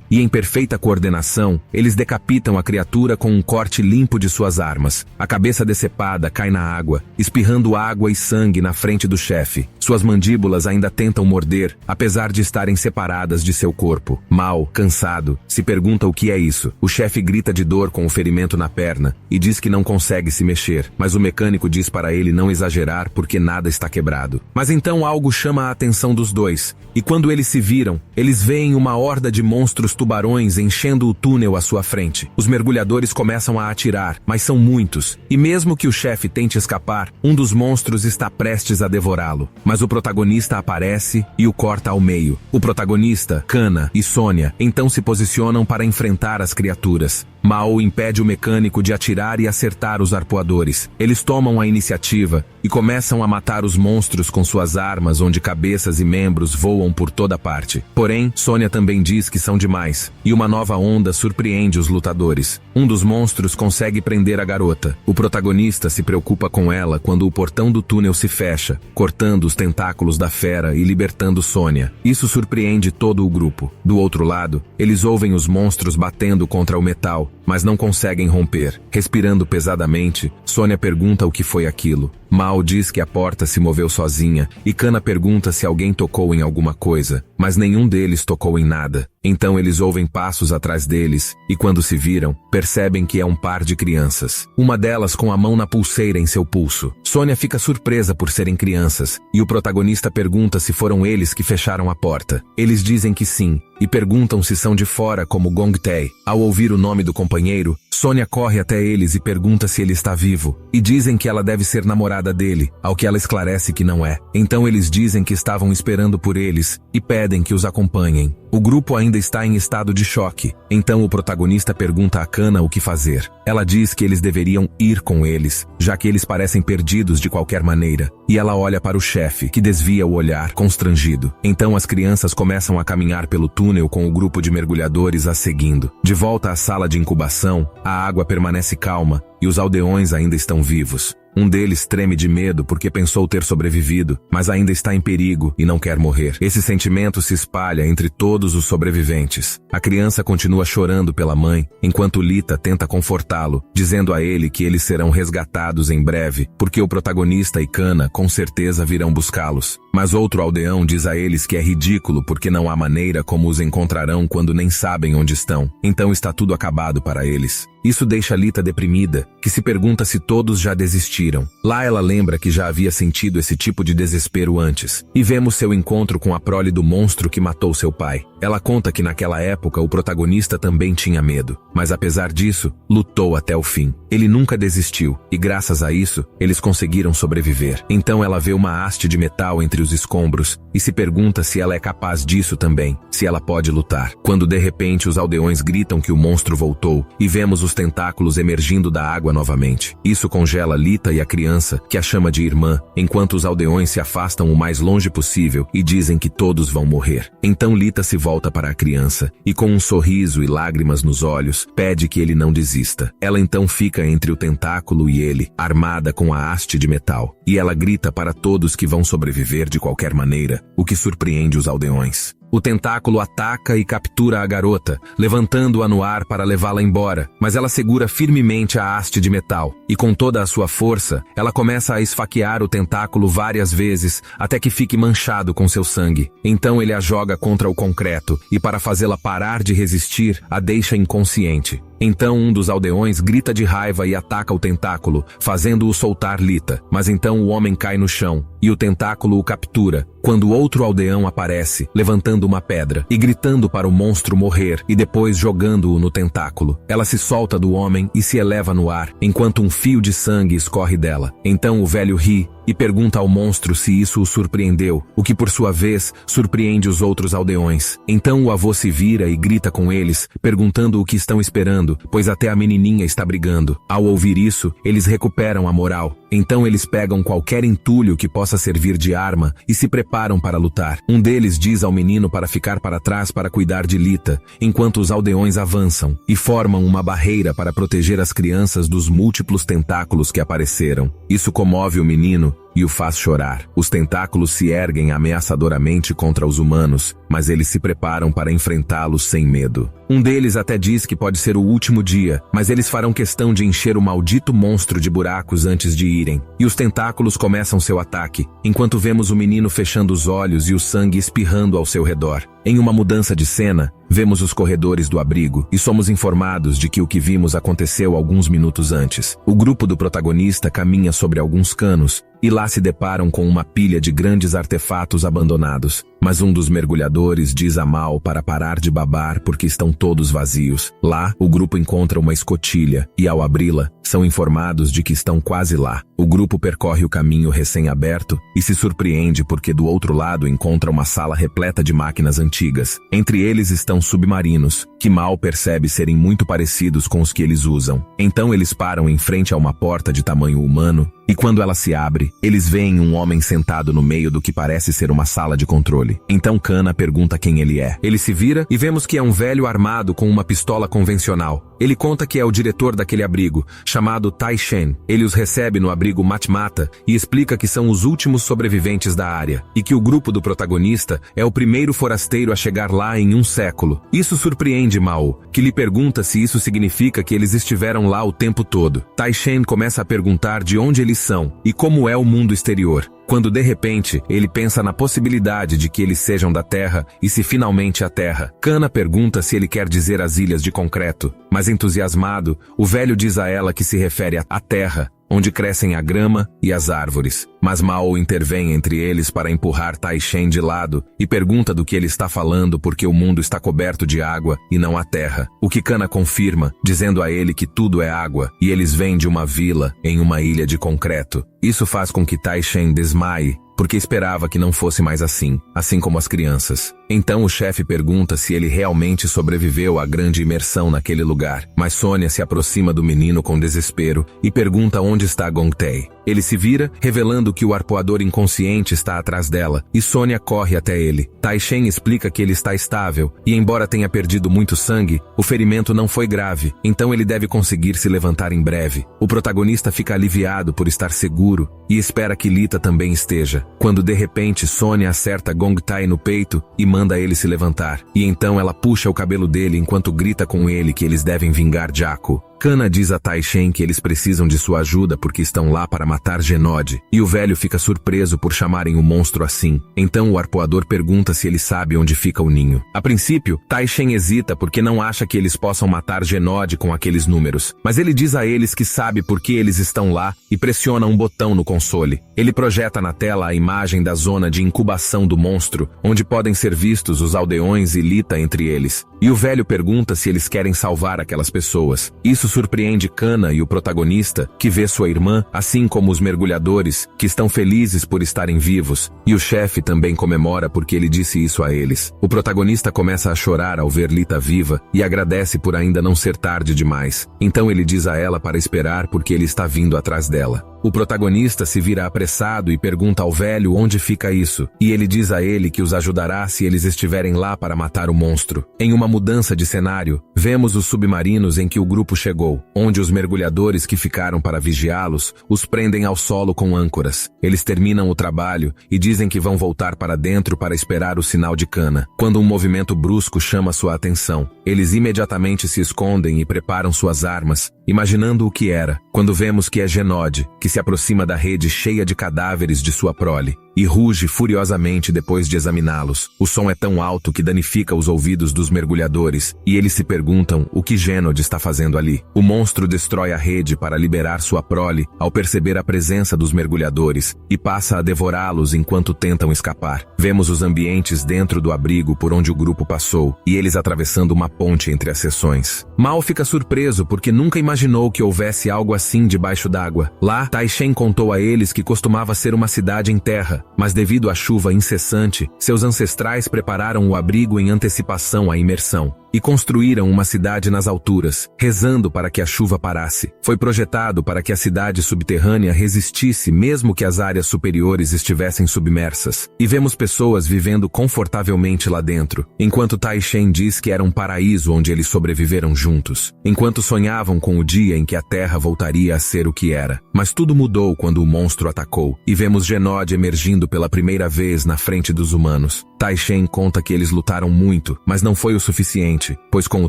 e, em perfeita coordenação, eles decapitam a criatura com um corte limpo de suas armas. A cabeça decepada cai na água, espirrando água e sangue na frente do chefe. Suas mandíbulas ainda tentam morder, apesar de estarem separadas de seu corpo. Mal, cansado, se pergunta o que é isso. O chefe grita de dor com o ferimento na perna e diz que não consegue se mexer, mas o mecânico diz para ele não exagerar porque nada está quebrado. Mas então algo chama a atenção dos dois, e quando eles se viram, eles veem uma horda de monstros tubarões enchendo o túnel à sua frente. Os mergulhadores começam a atirar, mas são muitos, e mesmo que o chefe tente escapar, um dos monstros está prestes a devorá-lo. Mas o protagonista aparece e o corta ao meio. O protagonista, Kana e Sônia, então se posicionam para enfrentar as criaturas. Mao impede o mecânico de atirar e acertar os arpoadores. Eles tomam a iniciativa e começam a matar os monstros com suas armas, onde cabeças e membros voam por toda parte. Porém, Sônia também diz que são demais, e uma nova onda surpreende os lutadores. Um dos monstros consegue prender a garota. O protagonista se preocupa com ela quando o portão do túnel se fecha, cortando os tentáculos da fera e libertando Sônia. Isso surpreende todo o grupo. Do outro lado, eles ouvem os monstros batendo contra o metal, mas não conseguem romper. Respirando pesadamente, Sônia pergunta o que foi aquilo. Mal diz que a porta se moveu sozinha, e Kana pergunta se alguém tocou em alguma coisa, mas nenhum deles tocou em nada. Então eles ouvem passos atrás deles, e quando se viram, percebem que é um par de crianças. Uma delas com a mão na pulseira em seu pulso. Sônia fica surpresa por serem crianças, e o protagonista pergunta se foram eles que fecharam a porta. Eles dizem que sim, e perguntam se são de fora como Gong Tae. Ao ouvir o nome do companheiro, Sônia corre até eles e pergunta se ele está vivo, e dizem que ela deve ser namorada dele, ao que ela esclarece que não é. Então eles dizem que estavam esperando por eles, e pedem que os acompanhem. O grupo ainda está em estado de choque, então o protagonista pergunta a Kana o que fazer. Ela diz que eles deveriam ir com eles, já que eles parecem perdidos de qualquer maneira, e ela olha para o chefe, que desvia o olhar, constrangido. Então as crianças começam a caminhar pelo túnel com o grupo de mergulhadores as seguindo. De volta à sala de incubação, a água permanece calma, e os aldeões ainda estão vivos. Um deles treme de medo porque pensou ter sobrevivido, mas ainda está em perigo e não quer morrer. Esse sentimento se espalha entre todos os sobreviventes. A criança continua chorando pela mãe, enquanto Lita tenta confortá-lo, dizendo a ele que eles serão resgatados em breve, porque o protagonista e Kana com certeza virão buscá-los. Mas outro aldeão diz a eles que é ridículo porque não há maneira como os encontrarão quando nem sabem onde estão. Então está tudo acabado para eles. Isso deixa Lita deprimida, que se pergunta se todos já desistiram. Lá ela lembra que já havia sentido esse tipo de desespero antes. E vemos seu encontro com a prole do monstro que matou seu pai. Ela conta que naquela época o protagonista também tinha medo, mas apesar disso, lutou até o fim. Ele nunca desistiu, e graças a isso, eles conseguiram sobreviver. Então ela vê uma haste de metal entre os escombros, e se pergunta se ela é capaz disso também, se ela pode lutar. Quando de repente os aldeões gritam que o monstro voltou, e vemos os tentáculos emergindo da água novamente. Isso congela Lita e a criança, que a chama de irmã, enquanto os aldeões se afastam o mais longe possível e dizem que todos vão morrer. Então Lita se volta para a criança, e com um sorriso e lágrimas nos olhos, pede que ele não desista. Ela então fica entre o tentáculo e ele, armada com a haste de metal, e ela grita para todos que vão sobreviver de qualquer maneira, o que surpreende os aldeões. O tentáculo ataca e captura a garota, levantando-a no ar para levá-la embora, mas ela segura firmemente a haste de metal, e com toda a sua força, ela começa a esfaquear o tentáculo várias vezes, até que fique manchado com seu sangue. Então ele a joga contra o concreto, e para fazê-la parar de resistir, a deixa inconsciente. Então um dos aldeões grita de raiva e ataca o tentáculo, fazendo-o soltar Lita, mas então o homem cai no chão, e o tentáculo o captura, quando outro aldeão aparece, levantando uma pedra, e gritando para o monstro morrer, e depois jogando-o no tentáculo. Ela se solta do homem e se eleva no ar, enquanto um fio de sangue escorre dela. Então o velho ri, e pergunta ao monstro se isso o surpreendeu, o que por sua vez surpreende os outros aldeões. Então o avô se vira e grita com eles, perguntando o que estão esperando, pois até a menininha está brigando. Ao ouvir isso, eles recuperam a moral. Então eles pegam qualquer entulho que possa servir de arma e se preparam para lutar. Um deles diz ao menino para ficar para trás para cuidar de Lita, enquanto os aldeões avançam e formam uma barreira para proteger as crianças dos múltiplos tentáculos que apareceram. Isso comove o menino e o faz chorar. Os tentáculos se erguem ameaçadoramente contra os humanos, mas eles se preparam para enfrentá-los sem medo. Um deles até diz que pode ser o último dia, mas eles farão questão de encher o maldito monstro de buracos antes de irem. E os tentáculos começam seu ataque, enquanto vemos o menino fechando os olhos e o sangue espirrando ao seu redor. Em uma mudança de cena, vemos os corredores do abrigo e somos informados de que o que vimos aconteceu alguns minutos antes. O grupo do protagonista caminha sobre alguns canos e lá se deparam com uma pilha de grandes artefatos abandonados. Mas um dos mergulhadores diz a Mal para parar de babar porque estão todos vazios. Lá, o grupo encontra uma escotilha e, ao abri-la, são informados de que estão quase lá. O grupo percorre o caminho recém-aberto e se surpreende porque do outro lado encontra uma sala repleta de máquinas antigas. Entre eles estão submarinos, que Mal percebe serem muito parecidos com os que eles usam. Então eles param em frente a uma porta de tamanho humano e quando ela se abre, eles veem um homem sentado no meio do que parece ser uma sala de controle. Então Kana pergunta quem ele é. Ele se vira e vemos que é um velho armado com uma pistola convencional. Ele conta que é o diretor daquele abrigo, chamado Tai Shen. Ele os recebe no abrigo Matmata e explica que são os últimos sobreviventes da área, e que o grupo do protagonista é o primeiro forasteiro a chegar lá em um século. Isso surpreende Mao, que lhe pergunta se isso significa que eles estiveram lá o tempo todo. Tai Shen começa a perguntar de onde eles são e como é o mundo exterior, quando de repente ele pensa na possibilidade de que eles sejam da Terra e se finalmente a Terra. Kana pergunta se ele quer dizer as ilhas de concreto, mas entusiasmado, o velho diz a ela que se refere à Terra, onde crescem a grama e as árvores. Mas Mao intervém entre eles para empurrar Tai Shen de lado e pergunta do que ele está falando porque o mundo está coberto de água e não a terra. O que Kana confirma, dizendo a ele que tudo é água e eles vêm de uma vila em uma ilha de concreto. Isso faz com que Tai Shen desmaie, porque esperava que não fosse mais assim como as crianças. Então o chefe pergunta se ele realmente sobreviveu à grande imersão naquele lugar, mas Sônia se aproxima do menino com desespero e pergunta onde está Gong Tae. Ele se vira, revelando que o arpoador inconsciente está atrás dela, e Sônia corre até ele. Tai-Shen explica que ele está estável, e embora tenha perdido muito sangue, o ferimento não foi grave, então ele deve conseguir se levantar em breve. O protagonista fica aliviado por estar seguro, e espera que Lita também esteja, quando de repente Sônia acerta Gong Tae no peito e manda ele se levantar, e então ela puxa o cabelo dele enquanto grita com ele que eles devem vingar Jaco. Kana diz a Tai-Shen que eles precisam de sua ajuda porque estão lá para matar Genode, e o velho fica surpreso por chamarem o monstro assim. Então o arpoador pergunta se ele sabe onde fica o ninho. A princípio, Tai-Shen hesita porque não acha que eles possam matar Genode com aqueles números, mas ele diz a eles que sabe por que eles estão lá e pressiona um botão no console. Ele projeta na tela a imagem da zona de incubação do monstro, onde podem ser vistos os aldeões e Lita entre eles. E o velho pergunta se eles querem salvar aquelas pessoas. Isso surpreende Kana e o protagonista, que vê sua irmã, assim como os mergulhadores, que estão felizes por estarem vivos, e o chefe também comemora porque ele disse isso a eles. O protagonista começa a chorar ao ver Lita viva e agradece por ainda não ser tarde demais. Então ele diz a ela para esperar porque ele está vindo atrás dela. O protagonista se vira apressado e pergunta ao velho onde fica isso, e ele diz a ele que os ajudará se eles estiverem lá para matar o monstro. Em uma mudança de cenário, vemos os submarinos em que o grupo chegou, onde os mergulhadores que ficaram para vigiá-los os prendem ao solo com âncoras. Eles terminam o trabalho e dizem que vão voltar para dentro para esperar o sinal de Kana, quando um movimento brusco chama sua atenção. Eles imediatamente se escondem e preparam suas armas, imaginando o que era, quando vemos que é Genode, que se aproxima da rede cheia de cadáveres de sua prole, e ruge furiosamente depois de examiná-los. O som é tão alto que danifica os ouvidos dos mergulhadores, e eles se perguntam o que Genode está fazendo ali. O monstro destrói a rede para liberar sua prole ao perceber a presença dos mergulhadores, e passa a devorá-los enquanto tentam escapar. Vemos os ambientes dentro do abrigo por onde o grupo passou, e eles atravessando uma ponte entre as seções. Mal fica surpreso porque nunca imaginou que houvesse algo assim debaixo d'água. Lá, Tai-Shen contou a eles que costumava ser uma cidade em terra, mas devido à chuva incessante, seus ancestrais prepararam o abrigo em antecipação à imersão, e construíram uma cidade nas alturas, rezando para que a chuva parasse. Foi projetado para que a cidade subterrânea resistisse mesmo que as áreas superiores estivessem submersas, e vemos pessoas vivendo confortavelmente lá dentro, enquanto Tai-Shen diz que era um paraíso onde eles sobreviveram juntos, enquanto sonhavam com o dia em que a Terra voltaria a ser o que era. Mas tudo mudou quando o monstro atacou, e vemos Genode emergindo pela primeira vez na frente dos humanos. Tai-Shen conta que eles lutaram muito, mas não foi o suficiente, pois com o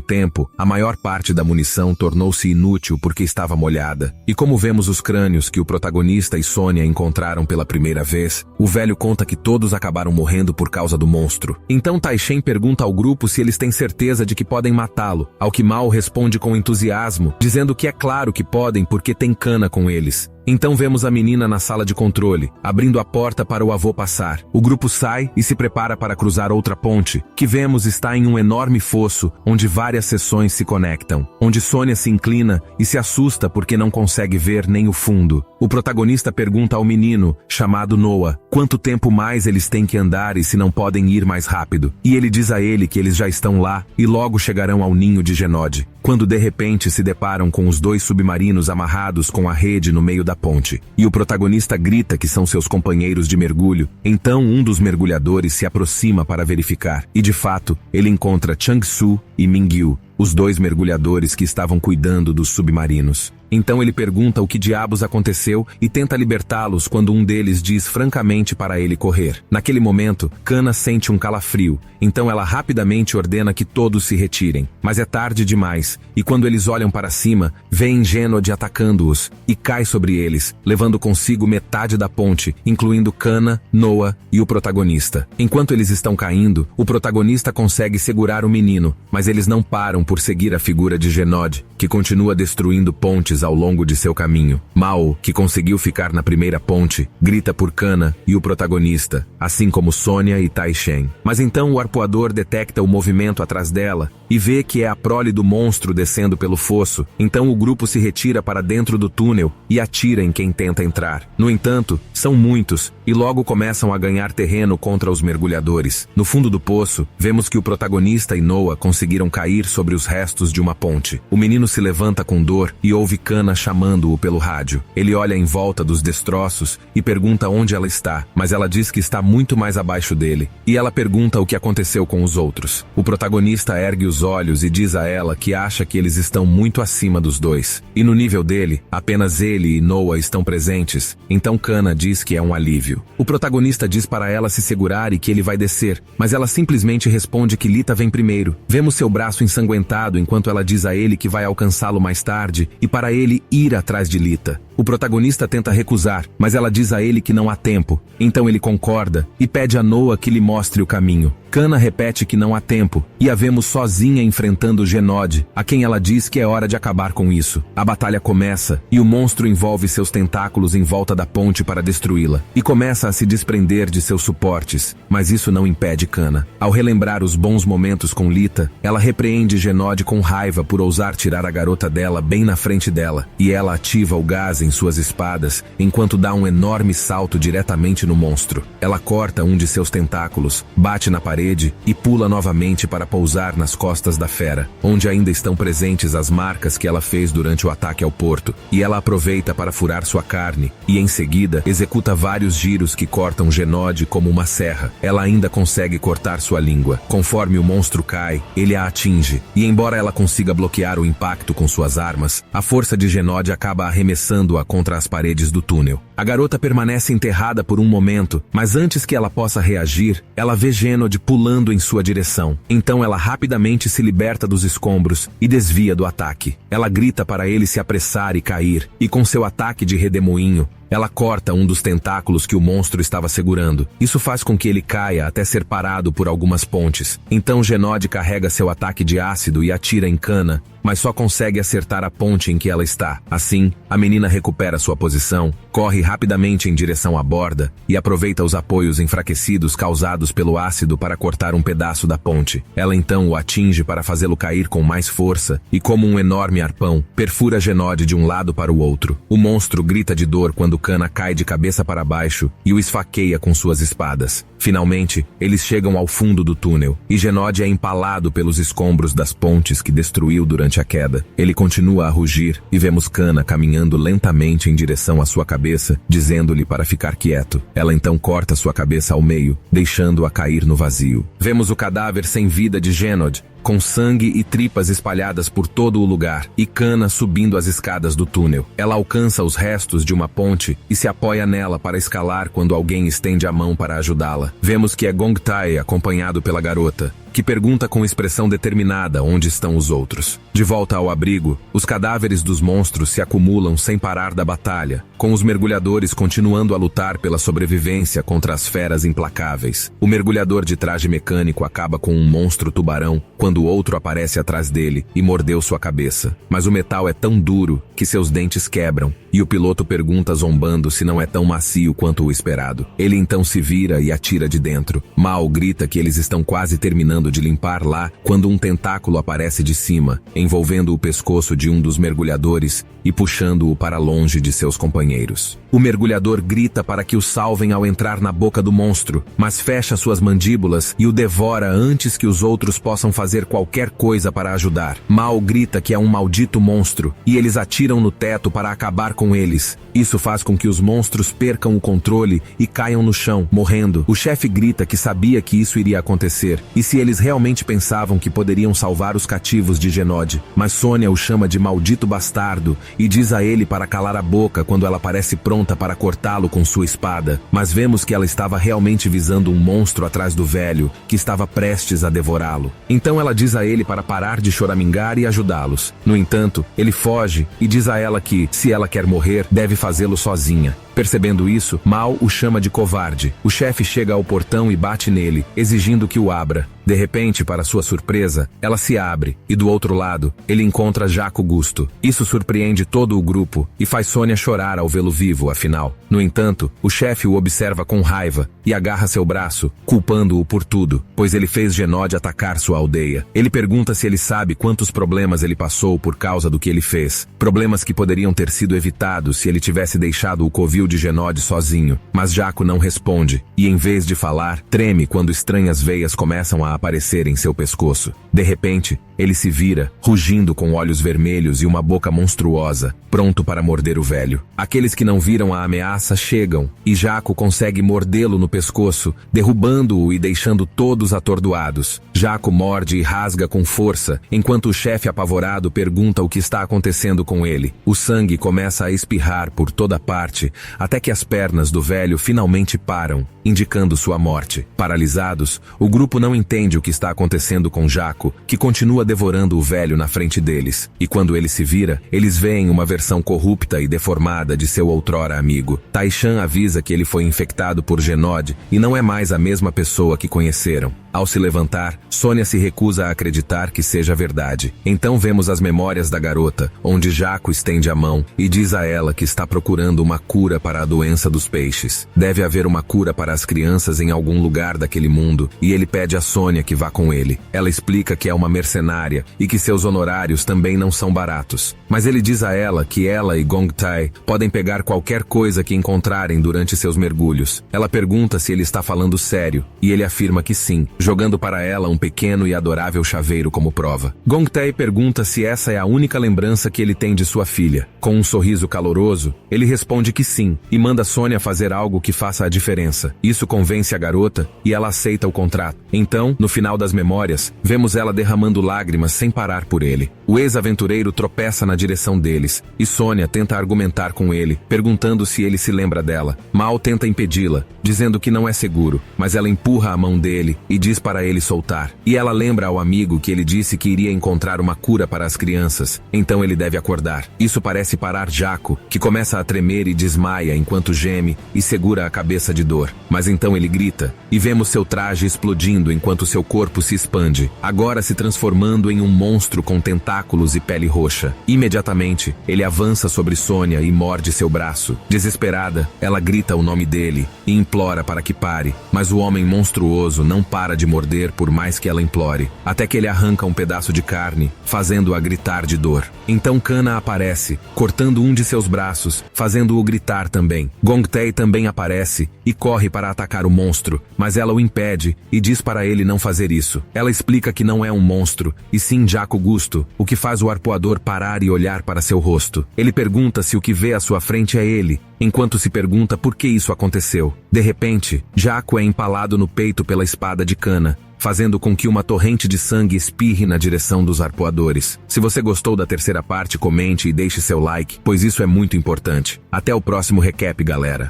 tempo, a maior parte da munição tornou-se inútil porque estava molhada. E como vemos os crânios que o protagonista e Sônia encontraram pela primeira vez, o velho conta que todos acabaram morrendo por causa do monstro. Então Tai-Shen pergunta ao grupo se eles têm certeza de que podem matá-lo, ao que Mao responde com entusiasmo, dizendo que é claro que podem porque tem Kana com eles. Então vemos a menina na sala de controle, abrindo a porta para o avô passar. O grupo sai e se prepara para cruzar outra ponte, que vemos está em um enorme fosso, onde várias seções se conectam, onde Sônia se inclina e se assusta porque não consegue ver nem o fundo. O protagonista pergunta ao menino, chamado Noah, quanto tempo mais eles têm que andar e se não podem ir mais rápido. E ele diz a ele que eles já estão lá e logo chegarão ao ninho de Genode, quando de repente se deparam com os dois submarinos amarrados com a rede no meio da ponte, e o protagonista grita que são seus companheiros de mergulho. Então um dos mergulhadores se aproxima para verificar, e de fato, ele encontra Chang-Su e Ming-Yu, os dois mergulhadores que estavam cuidando dos submarinos. Então ele pergunta o que diabos aconteceu e tenta libertá-los quando um deles diz francamente para ele correr. Naquele momento, Kana sente um calafrio, então ela rapidamente ordena que todos se retirem. Mas é tarde demais, e quando eles olham para cima, veem Genode atacando-os, e cai sobre eles, levando consigo metade da ponte, incluindo Kana, Noah e o protagonista. Enquanto eles estão caindo, o protagonista consegue segurar o menino, mas eles não param por seguir a figura de Genod, que continua destruindo pontes ao longo de seu caminho. Mao, que conseguiu ficar na primeira ponte, grita por Kana e o protagonista, assim como Sônia e Tai Shen. Mas então o arpoador detecta o movimento atrás dela e vê que é a prole do monstro descendo pelo fosso. Então o grupo se retira para dentro do túnel e atira em quem tenta entrar. No entanto, são muitos e logo começam a ganhar terreno contra os mergulhadores. No fundo do poço, vemos que o protagonista e Noah conseguiram cair sobre os restos de uma ponte. O menino se levanta com dor e ouve Kana chamando-o pelo rádio. Ele olha em volta dos destroços e pergunta onde ela está, mas ela diz que está muito mais abaixo dele. E ela pergunta o que aconteceu com os outros. O protagonista ergue os olhos e diz a ela que acha que eles estão muito acima dos dois. E no nível dele, apenas ele e Noah estão presentes. Então Kana diz que é um alívio. O protagonista diz para ela se segurar e que ele vai descer, mas ela simplesmente responde que Lita vem primeiro. Vemos seu braço ensanguentado enquanto ela diz a ele que vai alcançá-lo mais tarde e para ele ir atrás de Lita. O protagonista tenta recusar, mas ela diz a ele que não há tempo. Então ele concorda e pede a Noah que lhe mostre o caminho. Kana repete que não há tempo e a vemos sozinha enfrentando Genod, a quem ela diz que é hora de acabar com isso. A batalha começa e o monstro envolve seus tentáculos em volta da ponte para destruí-la e começa a se desprender de seus suportes, mas isso não impede Kana. Ao relembrar os bons momentos com Lita, ela repreende Genod com raiva por ousar tirar a garota dela bem na frente dela, e ela ativa o gás em suas espadas enquanto dá um enorme salto diretamente no monstro. Ela corta um de seus tentáculos, bate na parede e pula novamente para pousar nas costas da fera, onde ainda estão presentes as marcas que ela fez durante o ataque ao porto, e ela aproveita para furar sua carne, e em seguida executa vários giros que cortam Genod como uma serra. Ela ainda consegue cortar sua língua. Conforme o monstro cai, ele a atinge, e embora ela consiga bloquear o impacto com suas armas, a força de Genod acaba arremessando-a contra as paredes do túnel. A garota permanece enterrada por um momento, mas antes que ela possa reagir, ela vê Genod pulando em sua direção. Então ela rapidamente se liberta dos escombros e desvia do ataque. Ela grita para ele se apressar e cair, e com seu ataque de redemoinho, ela corta um dos tentáculos que o monstro estava segurando. Isso faz com que ele caia até ser parado por algumas pontes. Então Genod carrega seu ataque de ácido e atira em Kana, mas só consegue acertar a ponte em que ela está. Assim, a menina recupera sua posição, corre rapidamente em direção à borda e aproveita os apoios enfraquecidos causados pelo ácido para cortar um pedaço da ponte. Ela então o atinge para fazê-lo cair com mais força e, como um enorme arpão, perfura Genod de um lado para o outro. O monstro grita de dor quando Kana cai de cabeça para baixo e o esfaqueia com suas espadas. Finalmente, eles chegam ao fundo do túnel e Genod é empalado pelos escombros das pontes que destruiu durante a queda. Ele continua a rugir e vemos Kana caminhando lentamente em direção à sua cabeça, dizendo-lhe para ficar quieto. Ela então corta sua cabeça ao meio, deixando-a cair no vazio. Vemos o cadáver sem vida de Genod, com sangue e tripas espalhadas por todo o lugar, e Kana subindo as escadas do túnel. Ela alcança os restos de uma ponte e se apoia nela para escalar quando alguém estende a mão para ajudá-la. Vemos que é Gong Tai acompanhado pela garota, que pergunta com expressão determinada onde estão os outros. De volta ao abrigo, os cadáveres dos monstros se acumulam sem parar da batalha, com os mergulhadores continuando a lutar pela sobrevivência contra as feras implacáveis. O mergulhador de traje mecânico acaba com um monstro tubarão quando outro aparece atrás dele e mordeu sua cabeça. Mas o metal é tão duro que seus dentes quebram, e o piloto pergunta zombando se não é tão macio quanto o esperado. Ele então se vira e atira de dentro. Mao grita que eles estão quase terminando de limpar lá quando um tentáculo aparece de cima, envolvendo o pescoço de um dos mergulhadores e puxando-o para longe de seus companheiros. O mergulhador grita para que o salvem ao entrar na boca do monstro, mas fecha suas mandíbulas e o devora antes que os outros possam fazer qualquer coisa para ajudar. Mao grita que é um maldito monstro e eles atiram no teto para acabar com eles. Isso faz com que os monstros percam o controle e caiam no chão, morrendo. O chefe grita que sabia que isso iria acontecer e se eles realmente pensavam que poderiam salvar os cativos de Genod. Mas Sônia o chama de maldito bastardo e diz a ele para calar a boca quando ela parece pronta para cortá-lo com sua espada. Mas vemos que ela estava realmente visando um monstro atrás do velho, que estava prestes a devorá-lo. Então ela diz a ele para parar de choramingar e ajudá-los. No entanto, ele foge e diz a ela que, se ela quer morrer, deve fazê-lo sozinha. Percebendo isso, Mal o chama de covarde. O chefe chega ao portão e bate nele, exigindo que o abra. De repente, para sua surpresa, ela se abre, e do outro lado, ele encontra Jaco Gusto. Isso surpreende todo o grupo, e faz Sônia chorar ao vê-lo vivo, afinal. No entanto, o chefe o observa com raiva, e agarra seu braço, culpando-o por tudo, pois ele fez Genod atacar sua aldeia. Ele pergunta se ele sabe quantos problemas ele passou por causa do que ele fez. Problemas que poderiam ter sido evitados se ele tivesse deixado o covil de Genod sozinho. Mas Jaco não responde, e em vez de falar, treme quando estranhas veias começam a aparecer em seu pescoço. De repente, ele se vira, rugindo com olhos vermelhos e uma boca monstruosa, pronto para morder o velho. Aqueles que não viram a ameaça chegam, e Jaco consegue mordê-lo no pescoço, derrubando-o e deixando todos atordoados. Jaco morde e rasga com força, enquanto o chefe apavorado pergunta o que está acontecendo com ele. O sangue começa a espirrar por toda parte, até que as pernas do velho finalmente param, indicando sua morte. Paralisados, o grupo não entende o que está acontecendo com Jaco, que continua devorando o velho na frente deles. E quando ele se vira, eles veem uma versão corrupta e deformada de seu outrora amigo. Taishan avisa que ele foi infectado por Genod e não é mais a mesma pessoa que conheceram. Ao se levantar, Sônia se recusa a acreditar que seja verdade. Então vemos as memórias da garota, onde Jaco estende a mão e diz a ela que está procurando uma cura para a doença dos peixes. Deve haver uma cura para as crianças em algum lugar daquele mundo, e ele pede a Sônia que vá com ele. Ela explica que é uma mercenária e que seus honorários também não são baratos. Mas ele diz a ela que ela e Gong Tai podem pegar qualquer coisa que encontrarem durante seus mergulhos. Ela pergunta se ele está falando sério, e ele afirma que sim, jogando para ela um pequeno e adorável chaveiro como prova. Gong Tai pergunta se essa é a única lembrança que ele tem de sua filha. Com um sorriso caloroso, ele responde que sim, e manda Sônia fazer algo que faça a diferença. Isso convence a garota, e ela aceita o contrato. Então, no final das memórias, vemos ela derramando lágrimas sem parar por ele. O ex-aventureiro tropeça na direção deles, e Sônia tenta argumentar com ele, perguntando se ele se lembra dela. Mal tenta impedi-la, dizendo que não é seguro, mas ela empurra a mão dele e diz para ele soltar. E ela lembra ao amigo que ele disse que iria encontrar uma cura para as crianças, então ele deve acordar. Isso parece parar Jaco, que começa a tremer e desmaia enquanto geme e segura a cabeça de dor. Mas então ele grita, e vemos seu traje explodindo enquanto seu corpo se expande, agora se transformando em um monstro com tentáculos e pele roxa. Imediatamente, ele avança sobre Sônia e morde seu braço. Desesperada, ela grita o nome dele e implora para que pare, mas o homem monstruoso não para de morder por mais que ela implore, até que ele arranca um pedaço de carne, fazendo-a gritar de dor. Então Kana aparece, cortando um de seus braços, fazendo-o gritar também. Gong Tai também aparece e corre para atacar o monstro, mas ela o impede e diz para ele não fazer isso. Ela explica que não é um monstro, e sim Jaco Gusto, o que faz o arpoador parar e olhar para seu rosto. Ele pergunta se o que vê à sua frente é ele, enquanto se pergunta por que isso aconteceu. De repente, Jaco é empalado no peito pela espada de Kana, fazendo com que uma torrente de sangue espirre na direção dos arpoadores. Se você gostou da terceira parte, comente e deixe seu like, pois isso é muito importante. Até o próximo recap, galera.